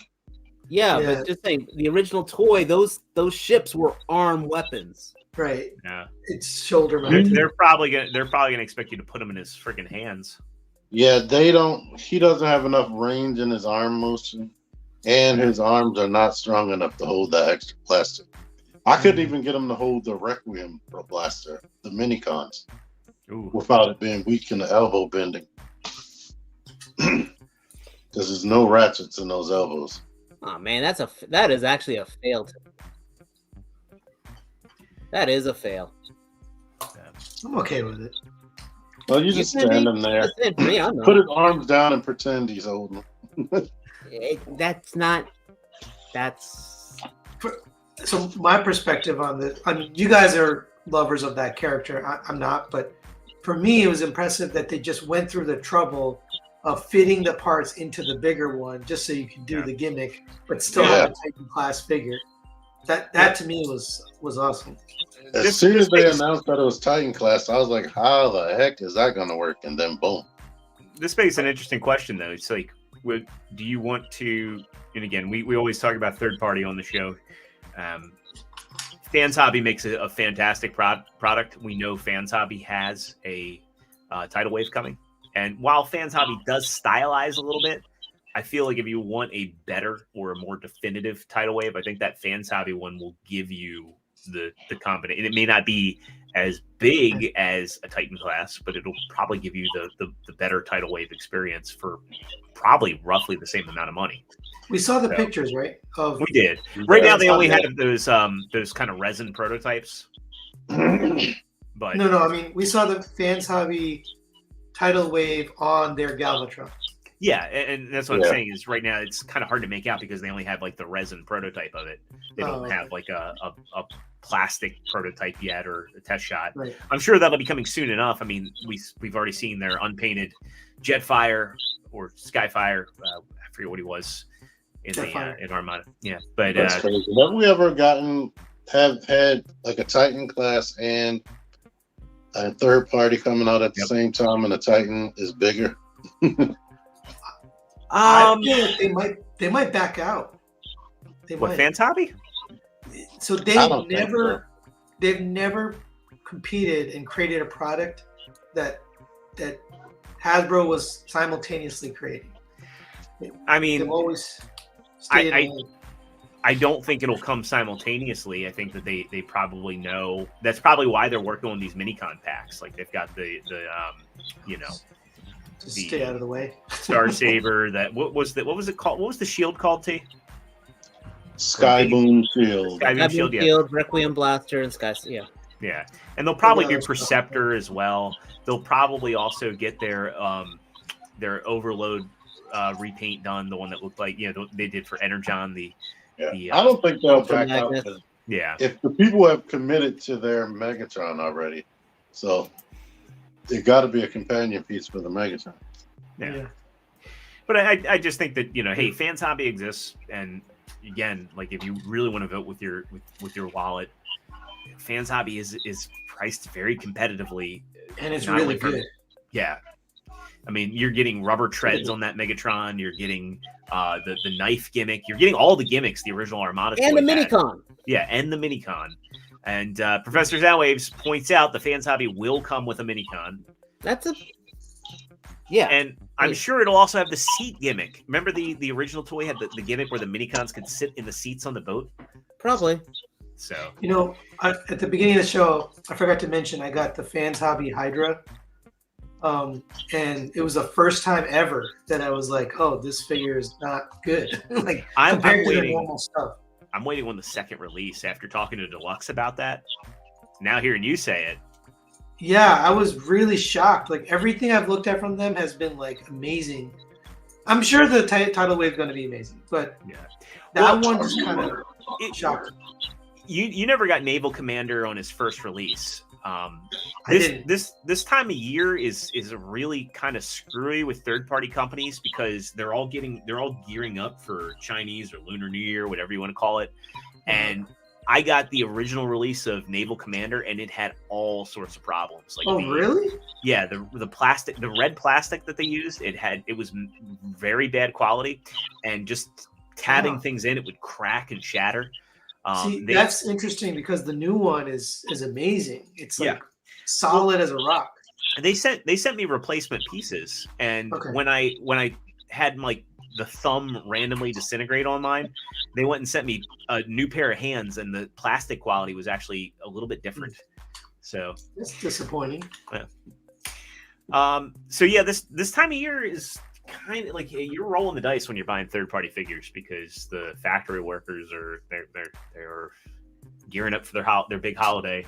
Yeah. but just saying, the original toy, those ships were arm weapons. Right. Yeah. It's shoulder They're, mounted. they're probably gonna expect you to put them in his freaking hands. Yeah, they don't. He doesn't have enough range in his arm motion, and his arms are not strong enough to hold that extra plastic. I couldn't even get him to hold the Requiem blaster, the Minicons, Ooh. without it being weak in the elbow bending. Because there's no ratchets in those elbows. Oh man, that is actually a fail. That is a fail. I'm okay with it. Well, you just stand him there, For me, I'm not. put his arms down, and pretend he's holding them. That's not. That's. So my perspective on this, I mean, you guys are lovers of that character. I'm not, but for me, it was impressive that they just went through the trouble of fitting the parts into the bigger one just so you could do the gimmick, but still have a Titan class figure. That to me was awesome. As soon as they announced that it was Titan class, I was like, how the heck is that going to work? And then boom. This begs an interesting question, though. It's like, do you want to? And again, we always talk about third party on the show. Fans Hobby makes a fantastic product. We know Fans Hobby has a tidal wave coming, and while Fans Hobby does stylize a little bit, I feel like if you want a better or a more definitive tidal wave, I think that Fans Hobby one will give you the combination. It may not be as big as a Titan class, but it'll probably give you the better tidal wave experience for probably roughly the same amount of money. We saw the pictures, right? We did. Right now, they only have those kind of resin prototypes. But No. I mean, we saw the Fans Hobby tidal wave on their Galvatron. Yeah, and that's what I'm saying is right now it's kind of hard to make out because they only have like the resin prototype of it. They don't have like a plastic prototype yet or a test shot. Right. I'm sure that'll be coming soon enough. I mean, we've already seen their unpainted Jetfire or Skyfire. I forget what he was in in Armada. Yeah, but that's crazy. Have we ever have had like a Titan class and a third party coming out at the same time, and the Titan is bigger? I feel like they might back out. What, Fans Hobby? So they've never competed and created a product that Hasbro was simultaneously creating. I mean, they've always stayed I don't think it'll come simultaneously. I think that they probably know. That's probably why they're working on these Minicon packs. Like they've got the stay out of the way. Star Saber. What was it called? What was the shield called? T. Skyboom Shield. Skyboom Shield, Requiem Blaster, and Sky. Yeah. Yeah, and they'll probably do Perceptor as well. They'll probably also get their Overload repaint done. The one that looked like they did for Energon. I don't think they'll back out. Yeah. If the people have committed to their Megatron already, so it got to be a companion piece for the Megatron. Yeah. But I just think that hey, Fans Hobby exists, and again, like if you really want to vote with your wallet, Fans Hobby is priced very competitively, and it's really good. Yeah. I mean, you're getting rubber treads on that Megatron. You're getting the knife gimmick. You're getting all the gimmicks the original Armada and the Minicon. Yeah, and the Minicon. And Professor Soundwaves points out the Fans Hobby will come with a Minicon. And I'm sure it'll also have the seat gimmick. Remember the original toy had the gimmick where the Minicons could sit in the seats on the boat? Probably. So at the beginning of the show, I forgot to mention I got the Fans Hobby Hydra. And it was the first time ever that I was like, "Oh, this figure is not good." Like I'm compared to the waiting. normal stuff. I'm waiting on the second release after talking to Deluxe about that. Now hearing you say it, yeah, I was really shocked. Like everything I've looked at from them has been like amazing. I'm sure the tidal wave is going to be amazing, but Yeah. that Well, one just kind of shocked me. You never got Naval Commander on his first release. I didn't. This time of year is really kind of screwy with third-party companies because they're all gearing up for Chinese or Lunar New Year, whatever you want to call it. And I got the original release of Naval Commander, and it had all sorts of problems. Like, Really? Yeah, the plastic, the red plastic that they used, it was very bad quality, and just tabbing things in, it would crack and shatter. See, that's interesting because the new one is amazing. It's like solid as a rock. They sent me replacement pieces, and when I had like the thumb randomly disintegrate on mine, they went and sent me a new pair of hands, and the plastic quality was actually a little bit different. So that's disappointing. Yeah. So yeah, this time of year is kind of like you're rolling the dice when you're buying third-party figures because the factory workers are they're gearing up for their big holiday.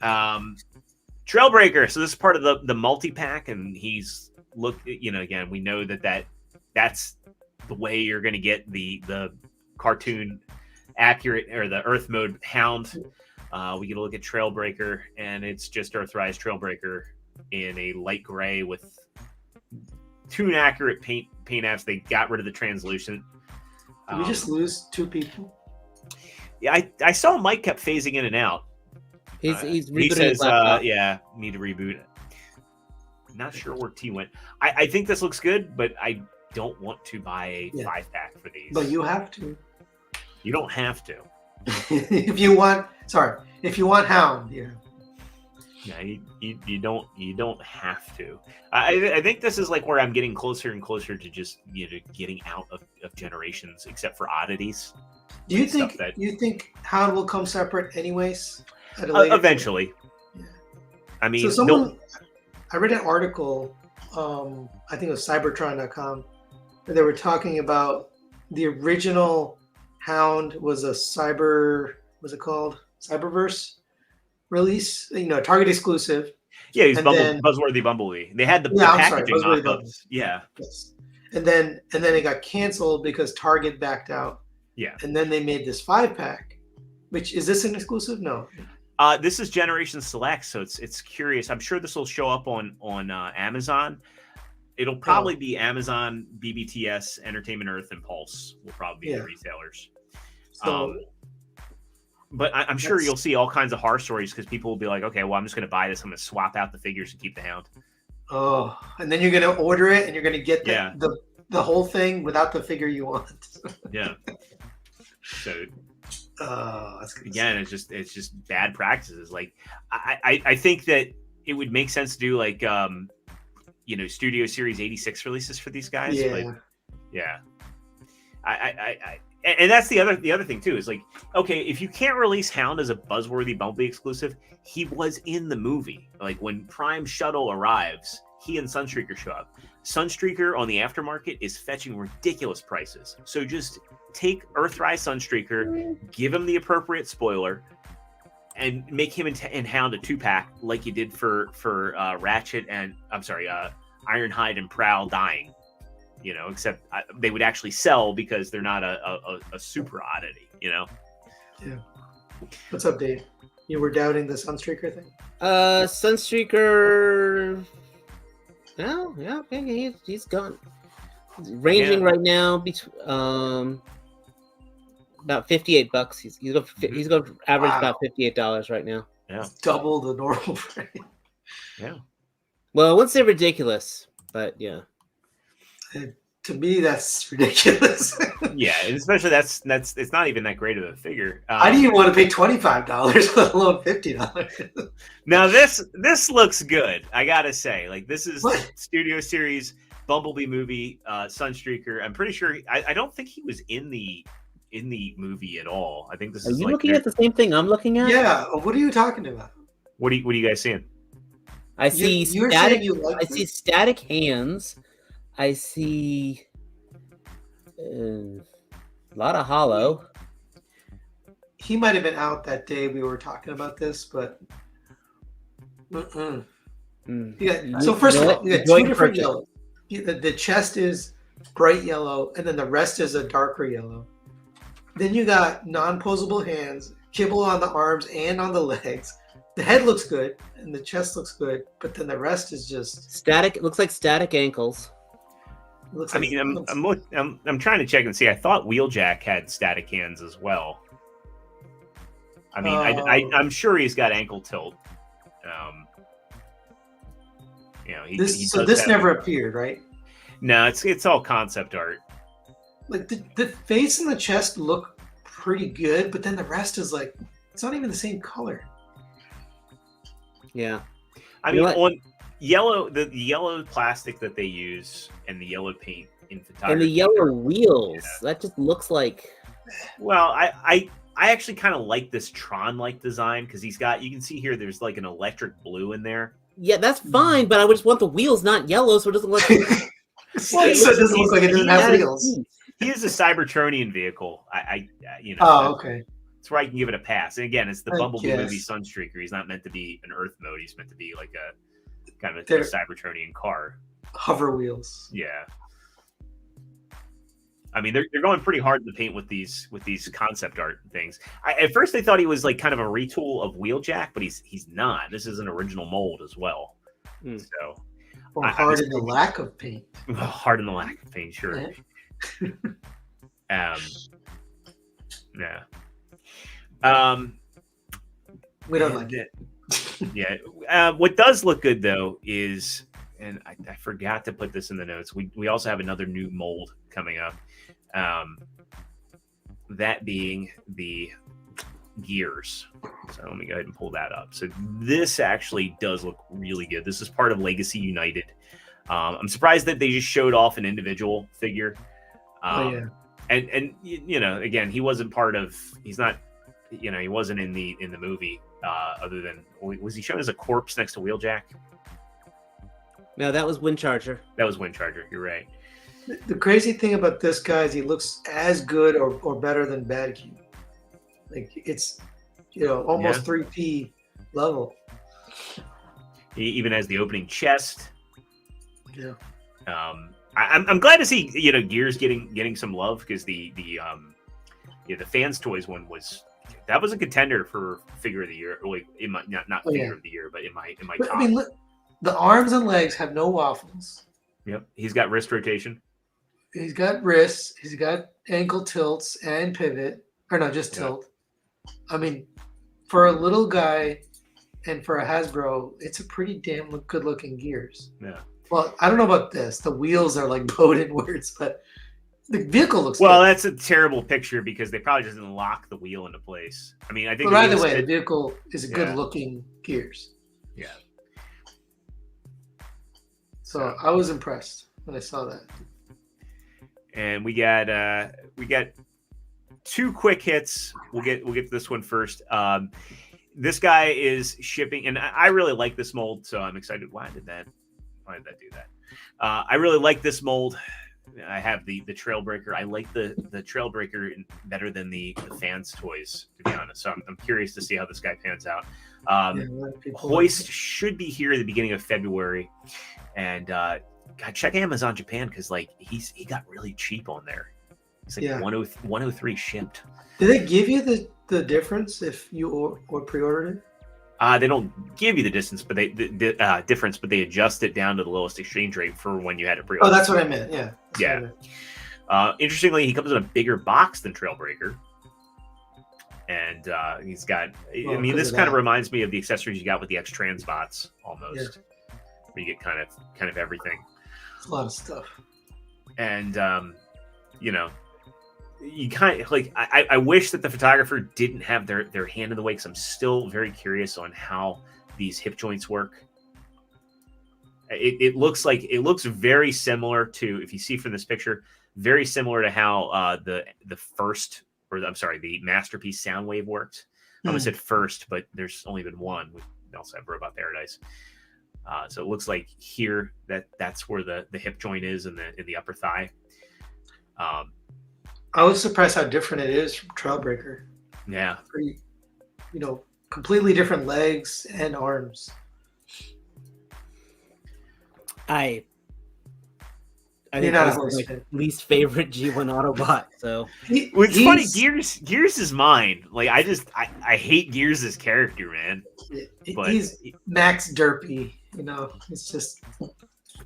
Trailbreaker. So this is part of the multi-pack, and he's again, we know that's the way you're going to get the cartoon accurate or the Earth mode Hound. We get a look at Trailbreaker, and it's just Earthrise Trailbreaker in a light gray with tune accurate paint apps. They got rid of the translucent. Did we just lose 2 people? Yeah, I saw Mike kept phasing in and out. He's rebooting. He says, need to reboot it. Not sure where T went. I think this looks good, but I don't want to buy a 5-pack for these. But you have to. You don't have to. if you want Hound, yeah. Yeah, you don't have to. I think this is like where I'm getting closer and closer to just getting out of generations, except for oddities. Do you think Hound will come separate anyways? At a later eventually. Yeah. I mean, I read an article. I think it was Cybertron.com, where they were talking about the original Hound was a Cyberverse release, Target exclusive. Yeah, he's Buzzworthy Bumblebee. They had the packaging mock-ups. Yeah. Yes. And then it got canceled because Target backed out. Yeah. And then they made this 5-pack, which is this an exclusive? No. This is Generation Select, so it's curious. I'm sure this will show up on Amazon. It'll probably be Amazon, BBTS, Entertainment Earth, and Pulse will probably be the retailers. So, but I'm sure you'll see all kinds of horror stories because people will be like, okay, well, I'm just going to buy this. I'm going to swap out the figures and keep the Hound. Oh, and then you're going to order it and you're going to get the whole thing without the figure you want. Yeah. So again, it's just bad practices. Like I think that it would make sense to do like Studio Series 86 releases for these guys. Yeah. But yeah. And that's the other thing too, is like, okay, if you can't release Hound as a Buzzworthy Bumblebee exclusive, he was in the movie. Like when Prime Shuttle arrives, he and Sunstreaker show up. Sunstreaker on the aftermarket is fetching ridiculous prices. So just take Earthrise Sunstreaker, give him the appropriate spoiler, and make him and Hound a 2-pack like you did for Ratchet and Ironhide and Prowl dying. Except they would actually sell because they're not a super oddity. Yeah. What's up, Dave? You were doubting the Sunstreaker thing? Sunstreaker. No, yeah, okay, he's gone. Ranging right now between about $58. He's going to average about $58 right now. Yeah, double the normal price. Yeah. Well, I wouldn't say ridiculous, but yeah. To me, that's ridiculous. Yeah, and especially that's it's not even that great of a figure. I didn't even want to pay $25, let alone $50. Now this looks good. I gotta say, like this is What? Studio Series Bumblebee movie, Sunstreaker. I'm pretty sure. I don't think he was in the movie at all. I think this Are is. you like looking at the same thing I'm looking at? Yeah. What are you talking about? What are you guys seeing? I see You're static. saying you like I see static hands. I see a lot of hollow. He might have been out that day we were talking about this, but. So first of all, you got two different yellows. The chest is bright yellow, and then the rest is a darker yellow. Then you got non-posable hands, kibble on the arms and on the legs. The head looks good and the chest looks good, but then the rest is just Static. It looks like static ankles. looks I like mean, I'm trying to check and see. I thought Wheeljack had static hands as well. I mean, I'm sure he's got ankle tilt. You know, he this does have- never appeared, right? No, it's all concept art. Like the face and the chest look pretty good, but then the rest is like it's not even the same color. Yeah. I You mean, know on yellow, the yellow plastic that they use and the yellow paint in photography, And the yellow wheels. That just looks like. Well, I actually kind of like this Tron-like design because you can see here there's like an electric blue in there. Yeah, that's fine, but I would just want the wheels not yellow, so it doesn't look. So it doesn't look like it doesn't have wheels. He is a Cybertronian vehicle. Oh, okay. That's where I can give it a pass. And again, it's the I Bumblebee guess. movie Sunstreaker. He's not meant to be an Earth mode. He's meant to be like a kind of a They're- Cybertronian car. Hover wheels. Yeah. I mean, they're going pretty hard in the paint with these concept art things. At first, I thought he was like kind of a retool of Wheeljack, but he's not. This is an original mold as well. Hmm. So Or I hard was in the thinking- lack of paint. hard in the lack of paint, sure. Yeah. Yeah. We don't like it. Yeah. What does look good though is, and I forgot to put this in the notes. We also have another new mold coming up. That being the gears. So let me go ahead and pull that up. So this actually does look really good. This is part of Legacy United. I'm surprised that they just showed off an individual figure. Oh yeah. And you know, again, he wasn't part of. He's not. You know, he wasn't in the movie. Other than was he shown as a corpse next to Wheeljack? No, that was Windcharger. That was Windcharger. You're right. The crazy thing about this guy is he looks as good or better than Bad Cube. Like it's almost 3P level. He even has the opening chest. Yeah. I'm glad to see Gears getting some love because the Fans Toys one was a contender for figure of the year. Like in my not figure of the year, but in my But, top. I mean, look, the arms and legs have no waffles. Yep, he's got wrist rotation. He's got wrists. He's got ankle tilts and pivot, or no, just tilt. I mean, for a little guy and for a Hasbro, it's a pretty damn good-looking Gears. Yeah. Well, I don't know about this. The wheels are like bowed inwards, but the vehicle looks Well, good. that's a terrible picture because they probably just didn't lock the wheel into place. I mean, I think. But either wheels way, the fit- vehicle is a good-looking Gears. Yeah. So I was impressed when I saw that. And we got two quick hits. We'll get to this one first. This guy is shipping, and I really like this mold, so I'm excited. Why did that do that? I really like this mold. I have the Trailbreaker. I like the Trailbreaker better than the Fans Toys, to be honest. So I'm curious to see how this guy pans out. Yeah, a lot of people Hoist should be here at the beginning of February, and God, check Amazon Japan because he got really cheap on there. It's like 103 shipped. Did they give you the difference if you or pre-ordered it? They don't give you the distance, but the difference, but they adjust it down to the lowest exchange rate for when you had it pre-order. Oh, that's what I meant. Yeah. That's Yeah. what I meant. Interestingly, he comes in a bigger box than Trailbreaker, and he's got. I mean, 'cause this of kind of that. reminds me of the accessories you got with the X-Trans bots, almost, where you get kind of everything. It's a lot of stuff. And you kind of I wish that the photographer didn't have their hand in the way because I'm still very curious on how these hip joints work. It looks very similar to, if you see from this picture, very similar to how the Masterpiece Soundwave worked. I almost said first, but there's only been one. We also have Robot Paradise. So it looks like here that's where the hip joint is in the upper thigh. I was surprised how different it is from Trailbreaker. Yeah. Pretty, completely different legs and arms. I I You're think not a Hoist Hoist is my fan. least favorite G1 Autobot. So Well, it's funny. He's- Gears is mine. Like I hate Gears' character, man. But he's Max Derpy. It's just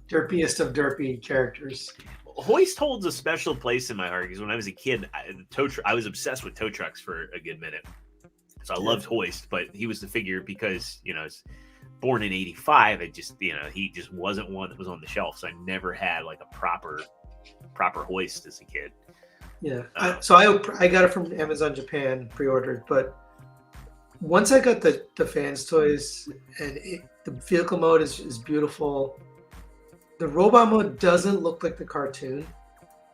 derpiest of derpy characters. Hoist holds a special place in my heart because when I was a kid, I was obsessed with tow trucks for a good minute. So I loved Hoist, but he was the figure because it's born in '85. It just he just wasn't one that was on the shelf. So I never had like a proper Hoist as a kid. Yeah. I got it from Amazon Japan, pre-ordered, but once I got the fans toys and the vehicle mode is beautiful. The robot mode doesn't look like the cartoon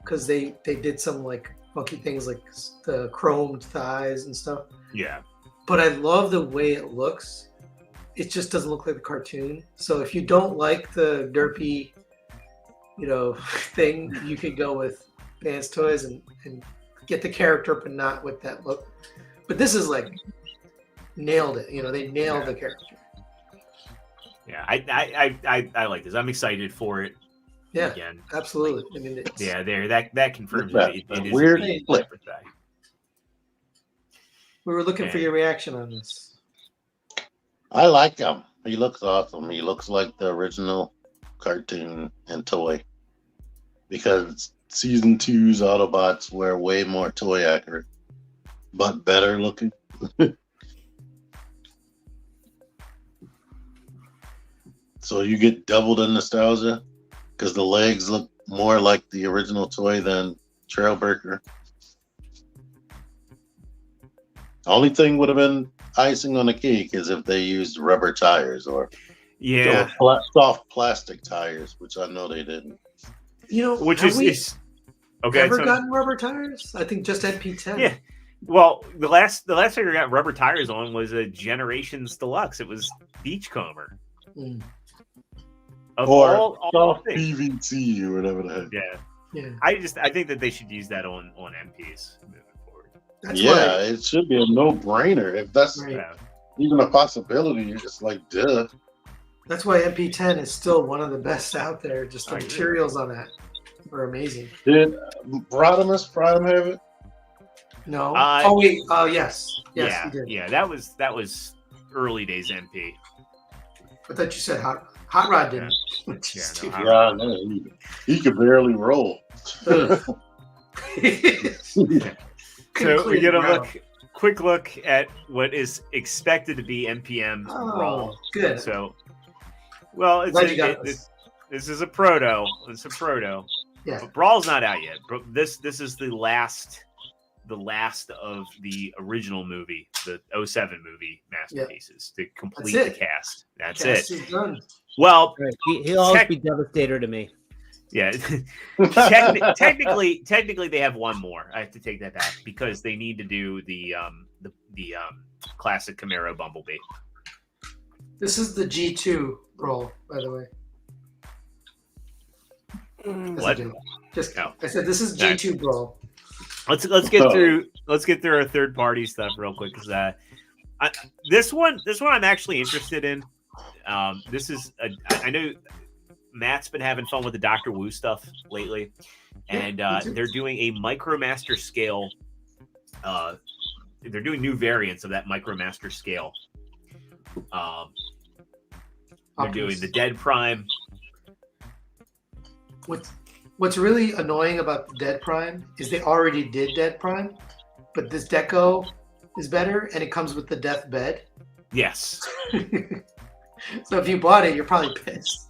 because they did some like funky things like the chromed thighs and stuff. Yeah. But I love the way it looks. It just doesn't look like the cartoon. So if you don't like the derpy, thing, you could go with Vance Toys and get the character, but not with that look. But this is like nailed it. They nailed the character. Yeah, I like this. I'm excited for it. Yeah, Again, absolutely. I mean, that confirms What's it. that? It is Weird a flip. separate thing. we were looking for your reaction on this. I like him. He looks awesome. He looks like the original cartoon and toy. Because season 2's Autobots were way more toy accurate, but better looking. So you get double the nostalgia because the legs look more like the original toy than Trailbreaker. Only thing would have been icing on the cake is if they used rubber tires or soft plastic tires, which I know they didn't. Which have we is okay. ever so- gotten rubber tires? I think just NP10. Yeah. Well, the last figure I got rubber tires on was a Generations Deluxe. It was Beachcomber. Mm. Of Or all soft things. PVC or whatever the heck. Yeah. Yeah. I think that they should use that on MPs moving forward. That's Yeah, it should be a no-brainer. If that's Right. Yeah. even a possibility, you're just like, duh. That's why MP10 is still one of the best out there. Just the I agree. materials on that are amazing. Did Rodimus Prime have it? No. Uh, oh wait. Oh yes. Yes, yeah, you did. yeah, that was early days MP. I thought you said Hot Rod didn't. Which Yeah, is no, stupid. Yeah, no, he could barely roll. Ugh. So Couldn't we clear get the a ground. quick look at what is expected to be NPM Raw. Oh, good. So, well, Glad you got this. this is a proto. It's a proto. Yeah. But Brawl's not out yet. This is the last of the original movie, the 07 movie masterpieces to complete the it. cast. That's Cast it. is done. Well, right. He'll always Tech- be Devastator to me. yeah. Technically, they have one more. I have to take that back because they need to do the classic Camaro Bumblebee. This is the G2 roll, by the way. Yes, I What? did. Just No. I said this is G2 roll. Let's get through our third party stuff real quick because this one I'm actually interested in. This is I know Matt's been having fun with the Dr. Wu stuff lately, and me too. they're doing a Micromaster scale. They're doing new variants of that Micromaster scale. They're doing the Dead Prime. What's really annoying about Dead Prime is they already did Dead Prime, but this deco is better and it comes with the death bed. Yes. So if you bought it, you're probably pissed.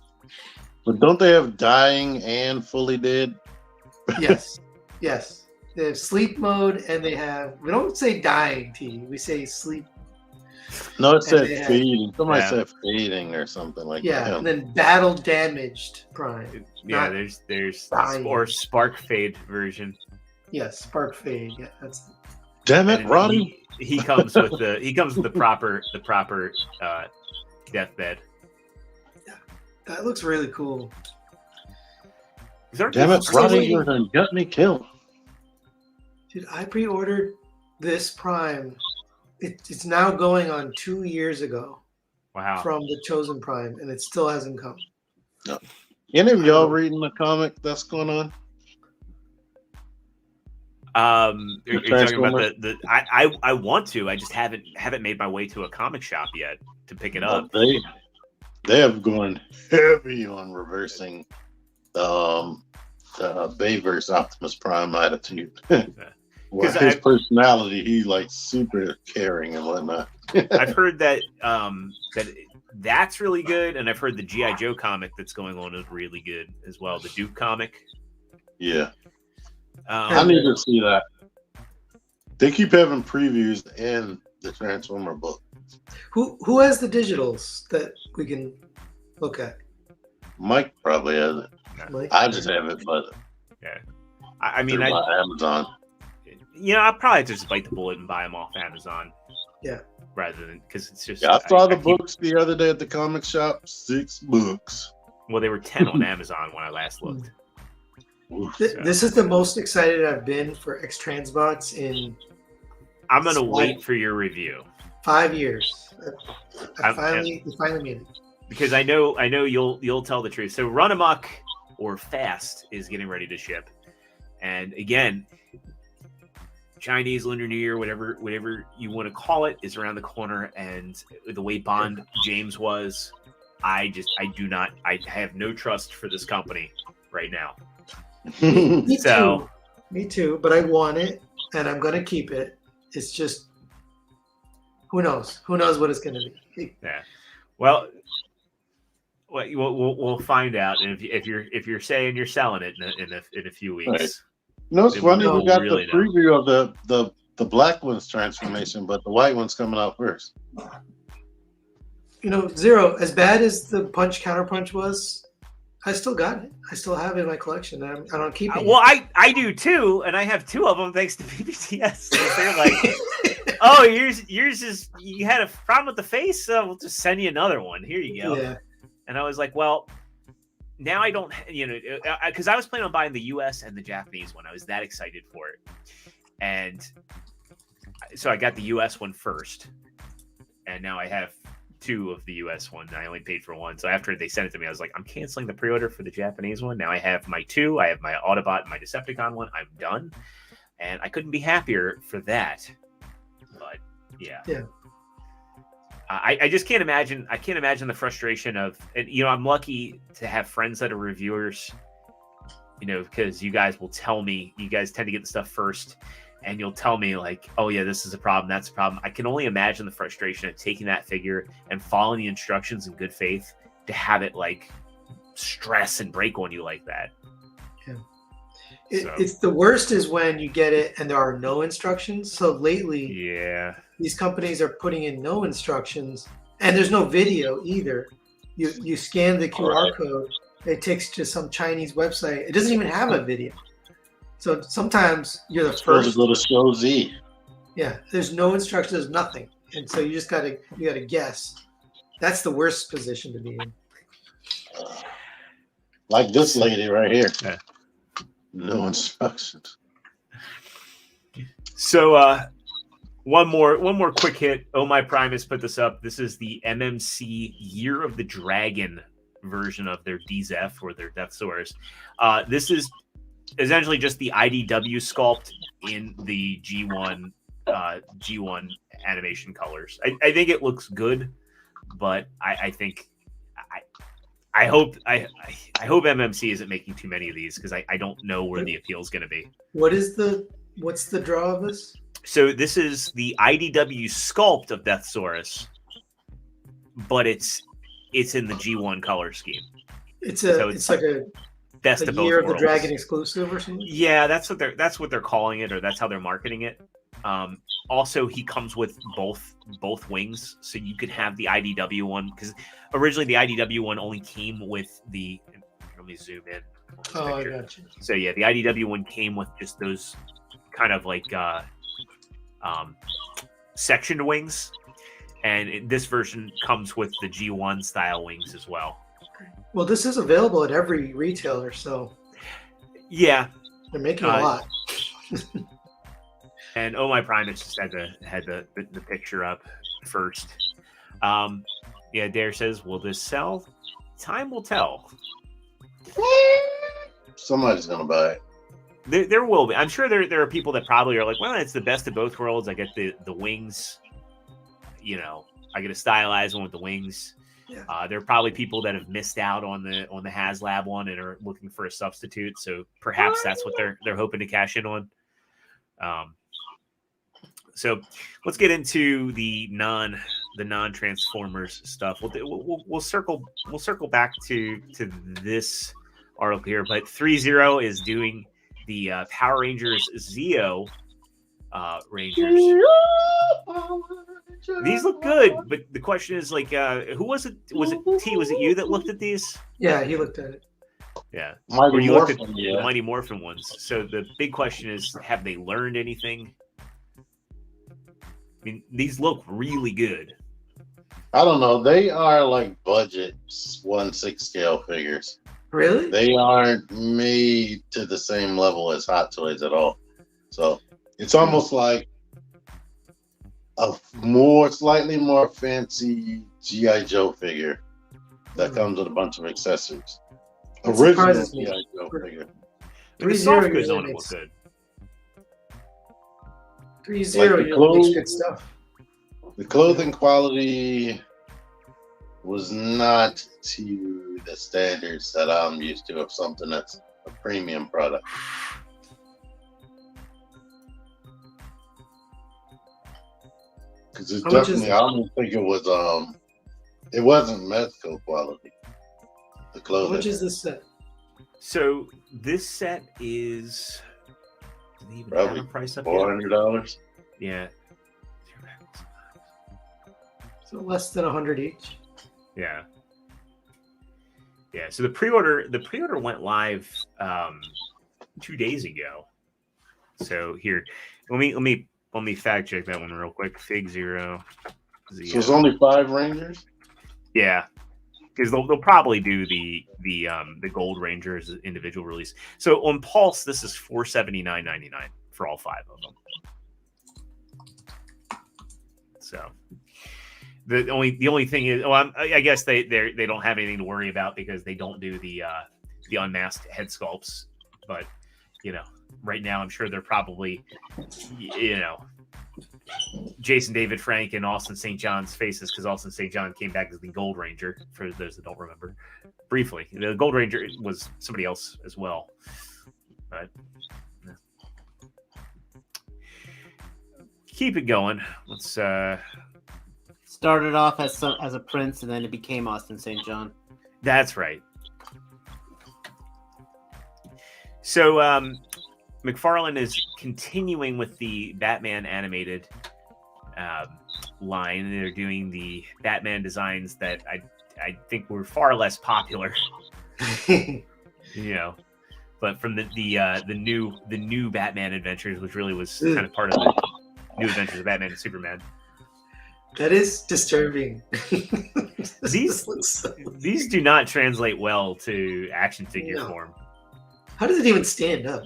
But don't they have dying and fully dead? Yes. Yes. They have sleep mode and they have, we don't say dying, T. We say sleep. No, it said they have- fading. Somebody Yeah. said fading or something like Yeah. that. And then battle damaged Prime. Yeah, Not there's dying. or Spark Fade version. Yes. Spark fade. Yeah. That's Damn And it, then Roddy. He comes with the proper deathbed. that looks really cool. Damn it, Roddy, you're gonna get me killed. Dude, I pre-ordered this Prime. It's now going on 2 years ago Wow. from the Chosen Prime, and it still hasn't come. No. Any of y'all reading the comic that's going on? Are you talking about I want to. I just haven't made my way to a comic shop yet to pick it up. They have gone heavy on reversing the Bayverse Optimus Prime attitude. Well, his personality, he's like super caring and whatnot. I've heard that that's really good, and I've heard the G.I. Joe comic that's going on is really good as well. The Duke comic. Yeah. I need to see that. They keep having previews in the Transformer book. Who has the digitals that we can look at? Mike probably has it. Mike? I just have it, but yeah. I mean, Amazon. I'll probably just bite the bullet and buy them off Amazon. Yeah. Rather than because it's just. Yeah, I saw the books the other day at the comic shop. $6. Well, they were 10 on Amazon when I last looked. This is the most excited I've been for X-Transbots in. I'm gonna wait for your review. 5 years. I finally made it. Because I know you'll tell the truth. So Run Amok or Fast is getting ready to ship, and again, Chinese Lunar New Year, whatever you want to call it, is around the corner. And the way Bond James was, I have no trust for this company right now. Me too, but I want it and I'm gonna keep it. It's just who knows what it's gonna be. Yeah, well, we'll find out. And if you're saying you're selling it in a few weeks, right. It's funny, we got really the preview of the black one's transformation, but the white one's coming out first. Zero, as bad as the punch counterpunch was, I still got it. I still have it in my collection. I don't keep it. Well, I do too, and I have 2 of them thanks to BBTS. So they're like, oh, yours is, you had a problem with the face, so we'll just send you another one. Here you go. Yeah. And I was like, well, now I don't, because I was planning on buying the US and the Japanese one. I was that excited for it. And so I got the US one first, and now I have 2 of the US one. I only paid for 1. So after they sent it to me, I was like, I'm canceling the pre-order for the Japanese one. Now I have my 2. I have my Autobot and my Decepticon one. I'm done. And I couldn't be happier for that. But yeah. I just can't imagine. I can't imagine the frustration of, and I'm lucky to have friends that are reviewers, because you guys will tell me, you guys tend to get the stuff first, and you'll tell me like, oh yeah, this is a problem, that's a problem. I can only imagine the frustration of taking that figure and following the instructions in good faith to have it like stress and break on you like that. Yeah. It's the worst is when you get it and there are no instructions. So lately, these companies are putting in no instructions, and there's no video either. You scan the QR code, it takes to some Chinese website. It doesn't even have a video. So sometimes you're the first. Little show Z. Yeah, there's no instructions, there's nothing, and so you gotta guess. That's the worst position to be in. Like this lady right here. Yeah. No instructions. So one more quick hit. Oh My Primus put this up. This is the MMC Year of the Dragon version of their DZF or their Deathsaurus. This is essentially just the IDW sculpt in the G1 animation colors. I think it looks good, but I think I hope MMC isn't making too many of these, because I don't know where the appeal is going to be. What's the draw of this? So this is the IDW sculpt of Deathsaurus, but it's in the G1 color scheme. It's like a best of both Year of worlds. the Dragon exclusive or something. Yeah, that's what they're calling it, or that's how they're marketing it. Also, he comes with both wings, so you could have the IDW one, because originally the IDW one only came with the. Let me zoom in. Oh, I got you. So yeah, the IDW one came with just those kind of like sectioned wings, and this version comes with the G1 style wings as well. Well, this is available at every retailer, so yeah, they're making a lot. And Oh My Primus just had the picture up first. Dare says, will this sell? Time will tell. Somebody's gonna buy it. There will be. I'm sure there are people that probably are like, well, it's the best of both worlds. I get the wings, you know, I get a stylized one with the wings. Yeah. There are probably people that have missed out on the HasLab one and are looking for a substitute. So perhaps that's what they're hoping to cash in on. So let's get into the non-Transformers stuff. We'll circle back to this article here, but 3-0 is doing the Power Rangers Zeo Rangers. These look good, but the question is, like, who was it? Was it T? Was it you that looked at these? Yeah, he looked at it. Yeah, Mighty or you looked at Morphin, the Mighty Morphin ones. So the big question is, have they learned anything? I mean, these look really good. I don't know. They are like budget 1/6 scale figures. Really? They aren't made to the same level as Hot Toys at all. So it's almost like a slightly more fancy G.I. Joe figure that comes with a bunch of accessories. That Original surprises me. G.I. Joe figure. The soft 3-0 goods usually on it look makes good. 3-0 Like the usually makes clothes- good stuff. The clothing quality was not to the standards that I'm used to of something that's a premium product. Because it's How much is definitely, it? I don't think it wasn't Mezco quality. The How clothing. much is this set? So this set is, do they even Probably have a price up here? $400? Yeah. So less than 100 each. Yeah. Yeah. So the pre-order went live 2 days ago. So here, let me fact check that one real quick. Fig Zero. So it's only 5 Rangers? Yeah. Because they'll probably do the Gold Ranger as an individual release. So on Pulse, this is $479.99 for all 5 of them. So the only thing is, I guess they don't have anything to worry about because they don't do the unmasked head sculpts. But you know, right now I'm sure they're probably, you know, Jason David Frank and Austin St. John's faces, because Austin St. John came back as the Gold Ranger, for those that don't remember. Briefly, the Gold Ranger was somebody else as well, but yeah. Keep it going. Let's Started off as a prince, and then it became Austin St. John. That's right. So McFarlane is continuing with the Batman animated line. They're doing the Batman designs that I think were far less popular, you know. But from the new Batman Adventures, which really was kind of part of the New Adventures of Batman and Superman. That is disturbing. These do not translate well to action figure form. How does it even stand up?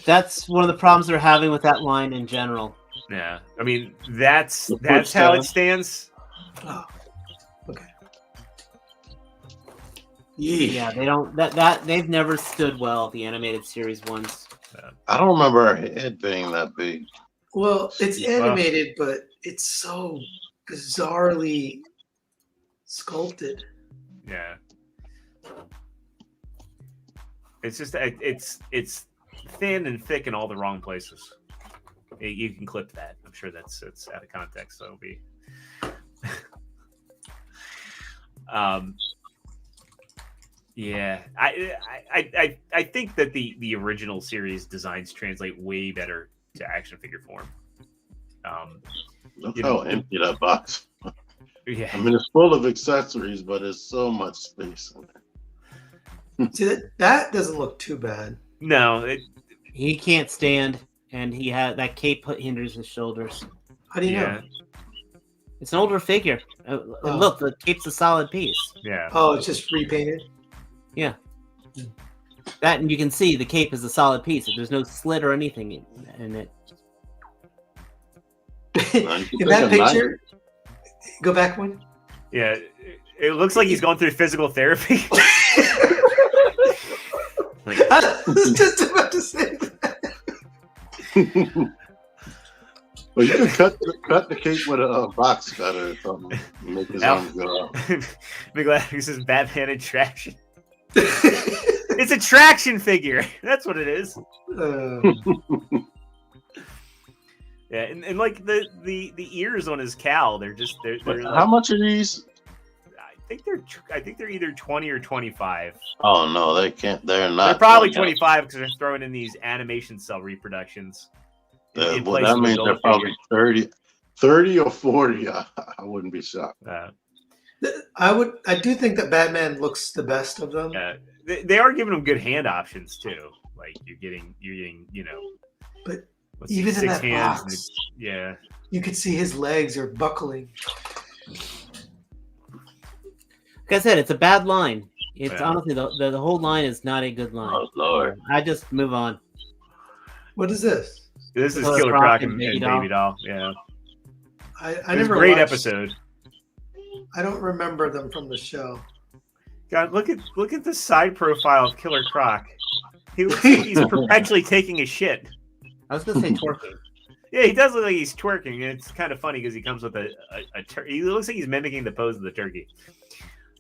That's one of the problems they're having with that line in general. Yeah, I mean that's how it stands. Oh, okay. Yeah, they don't that they've never stood well, the animated series ones. I don't remember her head being that big. Well, it's animated, but it's so bizarrely sculpted. Yeah, it's just it's thin and thick in all the wrong places. You can clip that. I'm sure it's out of context, so it'll be. Yeah, I think that the original series designs translate way better to action figure form. Look how empty that box. Yeah, I mean, it's full of accessories, but there's so much space in there. See, that doesn't look too bad. no, He can't stand, and he had that cape hinders his shoulders. How do you know? It's an older figure. Look, the cape's a solid piece. Yeah. Oh, it's just repainted? Yeah. That, and you can see the cape is a solid piece. There's no slit or anything in it. In that picture, go back one. Yeah, it looks like he's going through physical therapy. Like, I was just about to say that. Well, you can cut the cape with a box cutter or something. And make his arms go off. be glad this is Batman attraction. It's a traction figure. That's what it is. Yeah, and like the ears on his cowl, they're like, How much are these? I think they're either 20 or 25. Oh no, they can't. They're not. They're probably 25 because they're throwing in these animation cell reproductions. Well, that means they're probably 30 or 40. I wouldn't be shocked. I do think that Batman looks the best of them. They are giving them good hand options too. Like you're getting But let's even see, in 6 that hands. box, Yeah. you could see his legs are buckling. Like I said, it's a bad line. It's Yeah. honestly the whole line is not a good line. Oh Lord. I just move on. What is this? This is Killer Killer Croc Croc and and Baby Baby Doll. Yeah. I It was a never great watched- episode. I don't remember them from the show. God, look at the side profile of Killer Croc. He looks like he's perpetually taking a shit. I was gonna say twerking. Yeah, he does look like he's twerking, and it's kind of funny because he comes with a turkey. He looks like he's mimicking the pose of the turkey.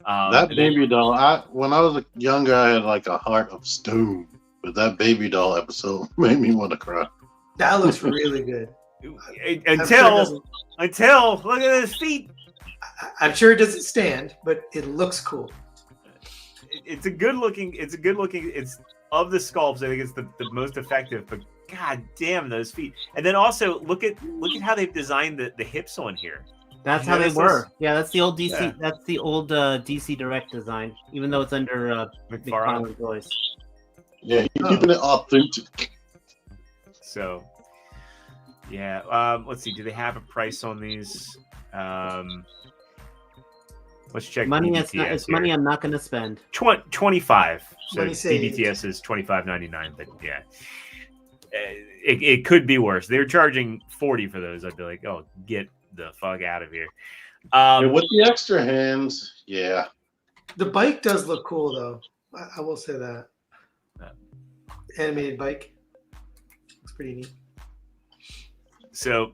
That and baby doll. When I was younger, I had like a heart of stone. But that baby doll episode made me want to cry. That looks really good. then- I'm sure it doesn't- until look at his feet. I'm sure it doesn't stand, but it looks cool. It's a good looking. It's of the sculpts. I think it's the most effective. But god damn those feet! And then also look at how they've designed the hips on here. That's You how they notice were. this? Yeah, that's the old DC. Yeah. That's the old DC Direct design. Even though it's under McFarlane. McFarlane's voice. Yeah, you're keeping it authentic. So, yeah. Let's see. Do they have a price on these? Let's check. Money. BBTS It's here. money I'm not going to spend. 25. So Money saved. BBTS is $25.99. But yeah, it could be worse. They were charging $40 for those. I'd be like, oh, get the fuck out of here. And with the extra hands, yeah. The bike does look cool, though. I will say that. Animated bike. Looks pretty neat. So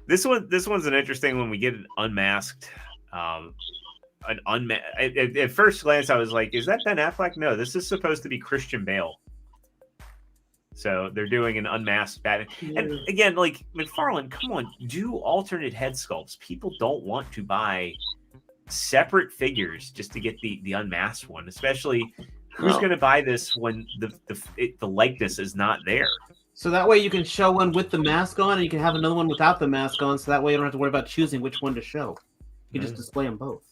this one's an interesting one. We get it unmasked. At first glance, I was like, "Is that Ben Affleck?" No, this is supposed to be Christian Bale. So they're doing an unmasked Batman. And again, like McFarlane, come on, do alternate head sculpts. People don't want to buy separate figures just to get the unmasked one, especially who's going to buy this when the likeness is not there. So that way you can show one with the mask on, and you can have another one without the mask on. So that way you don't have to worry about choosing which one to show. You can just display them both.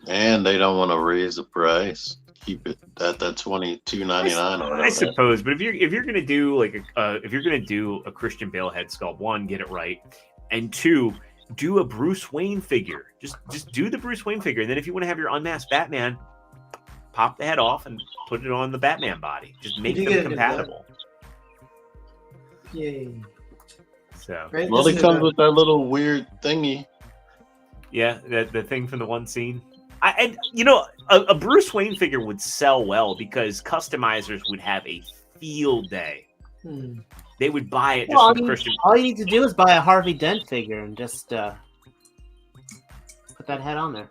And they don't want to raise the price. Keep it at that $22.99 or whatever. I suppose, but if you're gonna do a Christian Bale head sculpt, one, get it right, and two, do a Bruce Wayne figure. Just do the Bruce Wayne figure, and then if you want to have your unmasked Batman, pop the head off and put it on the Batman body. Just make You them get it in compatible. Yay. So Right? Well, This they is come a- with that little weird thingy. yeah, the thing from the one scene. A Bruce Wayne figure would sell well because customizers would have a field day. Hmm. They would buy it just Well, for I the mean, Christian. all you need to do is buy a Harvey Dent figure and just put that head on there.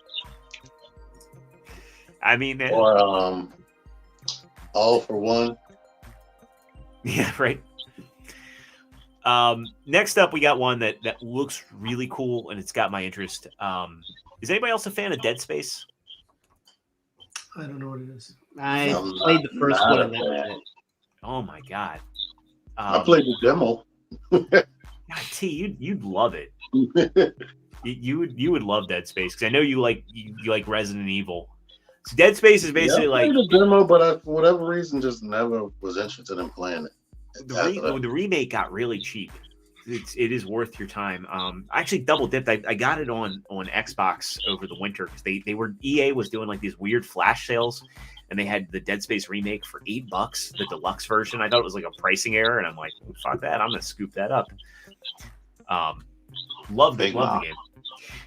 I mean, Or all for one. yeah, right. Next up, we got one that looks really cool and it's got my interest. Is anybody else a fan of Dead Space? I don't know what it is. I I'm played the first not one a and that was fan. it. Oh my god! I played the demo. God, T, you'd love it. You would love Dead Space because I know you like Resident Evil. So Dead Space is basically I like played the demo, but I, for whatever reason, just never was interested in playing it. the remake got really cheap. It is worth your time. I actually double dipped. I got it on Xbox over the winter because EA was doing like these weird flash sales, and they had the Dead Space remake for $8, the deluxe version. I thought it was like a pricing error, and I'm like, fuck that, I'm gonna scoop that up. Love the game.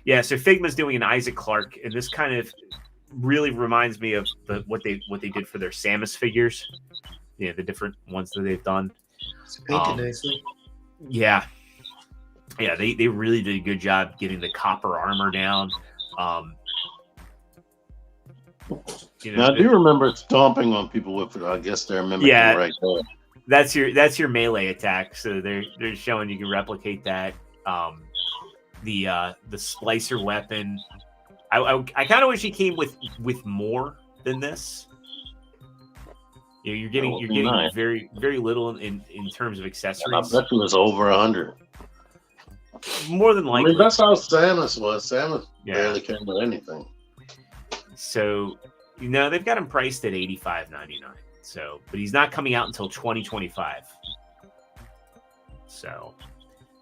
Yeah, so Figma's doing an Isaac Clarke, and this kind of really reminds me of what they did for their Samus figures. Yeah, the different ones that they've done. It's painted nicely. Yeah, they really did a good job getting the copper armor down. Now, I do remember stomping on people with it. I guess they're mimicking right there. That's your melee attack. So they're showing you can replicate that. The splicer weapon. I kind of wish he came with more than this. You're getting nice. very very little in terms of accessories. I bet it was over 100. More than likely. I mean, that's how Samus was. Samus barely came with anything. So they've got him priced at $85.99. So, but he's not coming out until 2025. So,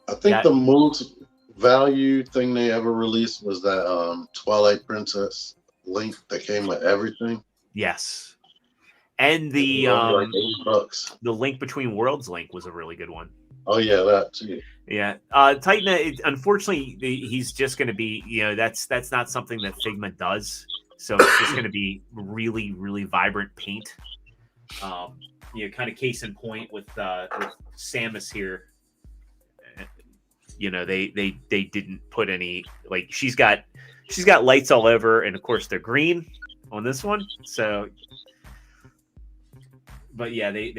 I think the most value thing they ever released was that Twilight Princess Link that came with everything. Yes, and the like $8. The Link Between Worlds link was a really good one. Oh yeah, that too. Yeah, Titan. Unfortunately, he's just going to be. That's not something that Figma does. So it's just going to be really, really vibrant paint. Kind of case in point with Samus here. They didn't put any, like, she's got lights all over, and of course they're green on this one. So, but yeah, they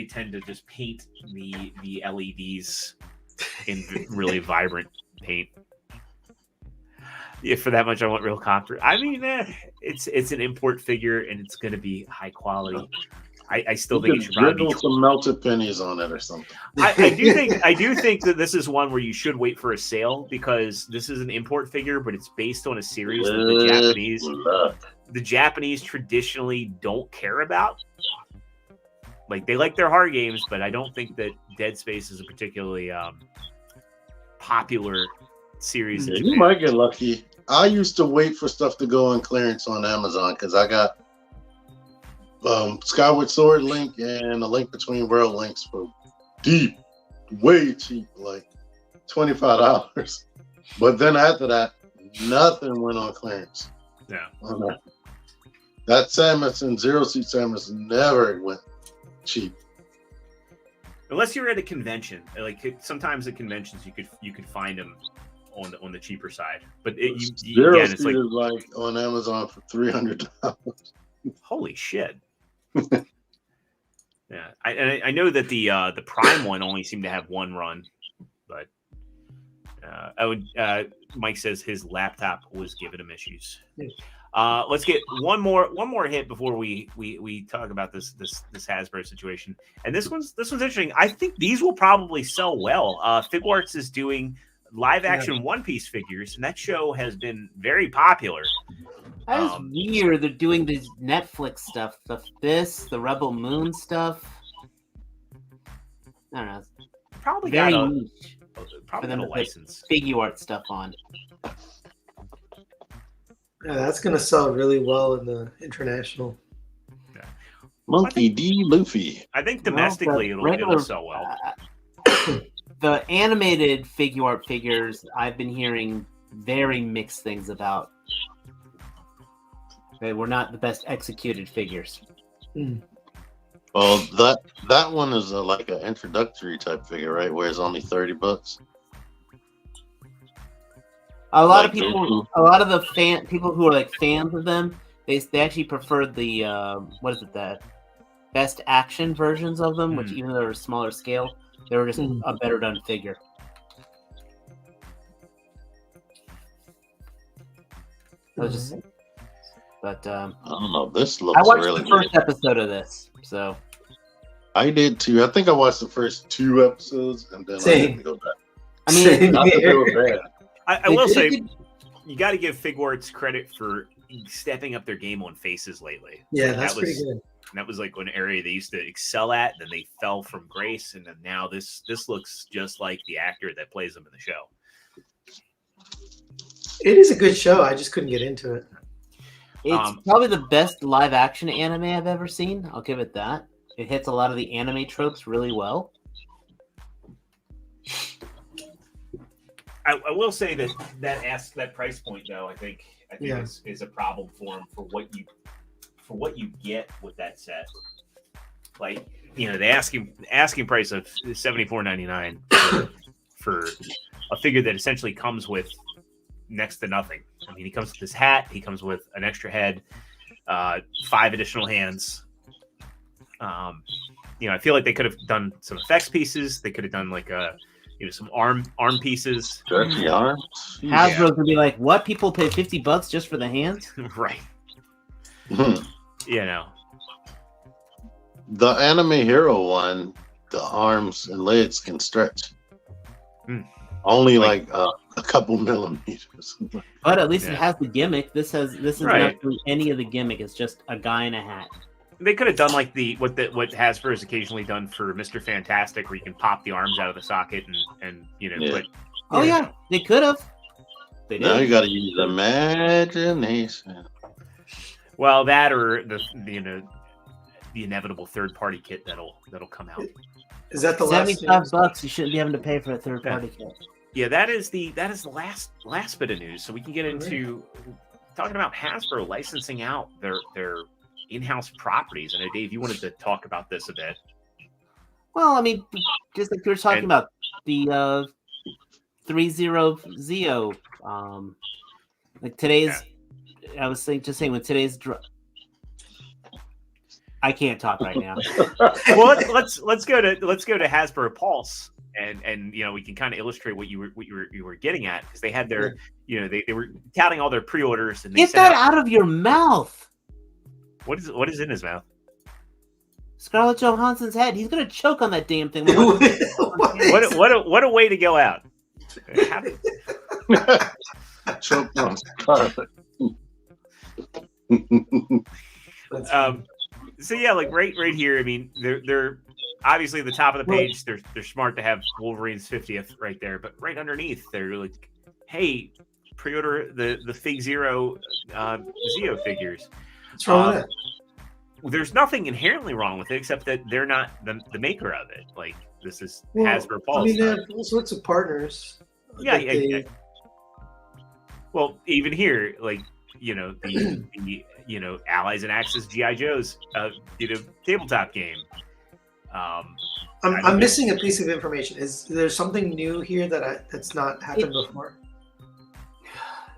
tend to just paint the LEDs in really vibrant paint. If for that much I want real comfort. I mean, it's an import figure and it's going to be high quality. I still think it should probably be some melted pennies on it or something. I do think that this is one where you should wait for a sale, because this is an import figure, but it's based on a series that the Japanese traditionally don't care about. Like, they like their hard games, but I don't think that Dead Space is a particularly popular series. Yeah, you might get lucky. I used to wait for stuff to go on clearance on Amazon because I got Skyward Sword Link and a Link Between World links for way cheap, like $25. But then after that, nothing went on clearance. Yeah. That Samus and Zero Suit Samus never went cheap. Unless you're at a convention. Like, sometimes at conventions you could find them on the cheaper side. But it's like on Amazon for $300. Holy shit. Yeah, I know that the Prime one only seemed to have one run, but Mike says his laptop was giving him issues. Let's get one more hit before we talk about this Hasbro situation. And this one's interesting. I think these will probably sell well. Figuarts is doing live action One Piece figures, and that show has been very popular. That is weird. They're doing this Netflix stuff. The Rebel Moon stuff. I don't know. Probably very got niche probably got a license. Figure art stuff on. Yeah, that's gonna sell really well in the international. Yeah. Monkey D. Luffy. I think domestically it'll sell well. The animated figure art figures, I've been hearing very mixed things about. They were not the best executed figures. Well, that one is like an introductory type figure, right? Where it's only $30. A lot of the people who are like fans of them, they actually prefer the the best action versions of them, which even though they're smaller scale, they were just a better done figure. But I don't know. This looks I watched really the first good. episode of this, so I did too. I think I watched the first 2 episodes and then I had to go back. I mean, Not that they were bad. I will say, you got to give Figuarts credit for stepping up their game on faces lately. Yeah, that's pretty good. That was like an area they used to excel at, then they fell from grace, and then now this looks just like the actor that plays them in the show. It is a good show. I just couldn't get into it. It's probably the best live action anime I've ever seen. I'll give it that. It hits a lot of the anime tropes really well. I will say that price point, though, I think I think is a problem for him for what you get with that set. Like, the asking price of $74.99 for a figure that essentially comes with next to nothing. I mean, he comes with this hat. He comes with an extra head, 5 additional hands. I feel like they could have done some effects pieces. They could have done like some arm pieces. Stretchy arms. Hasbro's gonna be like, "What? People pay $50 just for the hands?" Right. The Anime Hero one, the arms and legs can stretch. Only like a couple millimeters. But at least it has the gimmick. This is Right. not through any of the gimmick. It's just a guy in a hat. They could have done like what Hasbro has occasionally done for Mr. Fantastic, where you can pop the arms out of the socket and put. Oh yeah, they could have. They Now did. you got to use imagination. Well, that or the inevitable third-party kit that'll come out. Is that the last $75? You shouldn't be having to pay for a third-party kit. Yeah, that is the last bit of news. So we can get into talking about Hasbro licensing out their in-house properties. I know, Dave, you wanted to talk about this a bit. Well, I mean, just like we were talking about the 30ZO. Like today's, I was saying with today's. I can't talk right now. Well, let's go to Hasbro Pulse. And we can kind of illustrate what you were getting at, because they had their they were counting all their pre-orders and they Get that out of your mouth. What is in his mouth? Scarlett Johansson's head. He's gonna choke on that damn thing. What a way to go out. Choke on Scarlet. So yeah, like right here. I mean, they're obviously at the top of the page. They're smart to have Wolverine's 50th right there, but right underneath, they're like, "Hey, pre-order the Fig Zero Zeo figures." What's wrong with that? There's nothing inherently wrong with it, except that they're not the maker of it. Like, this is Hasbro Pulse. I mean, they have all sorts of partners. Yeah. Well, even here, like the Allies and Axis GI Joes, tabletop game. I'm missing a piece of information. Is there something new here that's not happened before?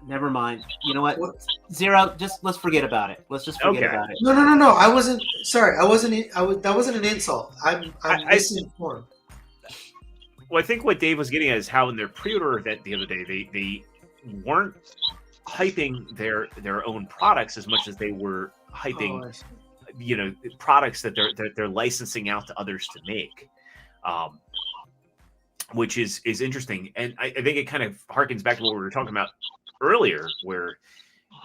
Never mind. You know what? Zero. Just let's forget about it. Let's just forget about it. No. I wasn't. Sorry, I wasn't. That wasn't an insult. I'm misinformed. Well, I think what Dave was getting at is how in their pre-order event the other day, they weren't hyping their own products as much as they were hyping, products that they're licensing out to others to make, which is interesting. And I think it kind of harkens back to what we were talking about earlier, where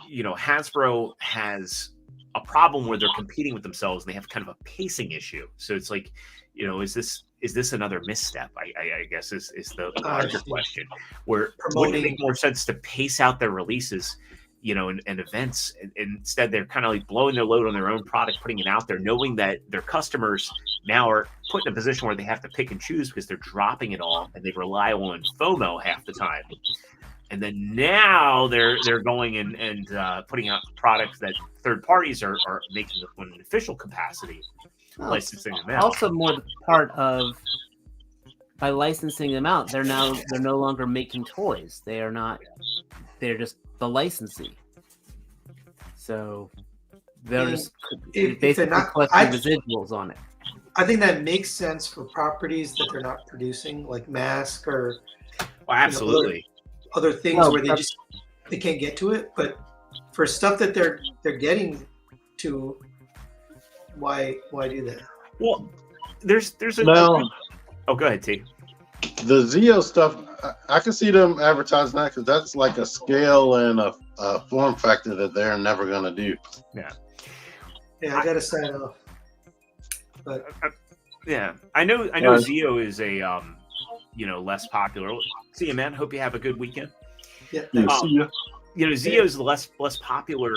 Hasbro has a problem where they're competing with themselves and they have kind of a pacing issue. So it's like, is this another misstep? I guess is the larger question. Where wouldn't it make more sense to pace out their releases, and events, and instead they're kind of like blowing their load on their own product, putting it out there, knowing that their customers now are put in a position where they have to pick and choose because they're dropping it all and they rely on FOMO half the time. And then now they're going and putting out products that third parties are making on an official capacity, licensing them out. Also, more the part of by licensing them out, they're no longer making toys. They're just the licensee. So they're just basically collecting residuals on it. I think that makes sense for properties that they're not producing, like Mask or absolutely. Other things where they can't get to it, but for stuff that they're getting to, why do that? Well, there's a now. Oh, go ahead, T. The Zeo stuff, I can see them advertising that because that's like a scale and a form factor that they're never gonna do. Yeah, I gotta sign off. But I know Zeo is a less popular. See you, man. Hope you have a good weekend. Yeah. Zeo is the less popular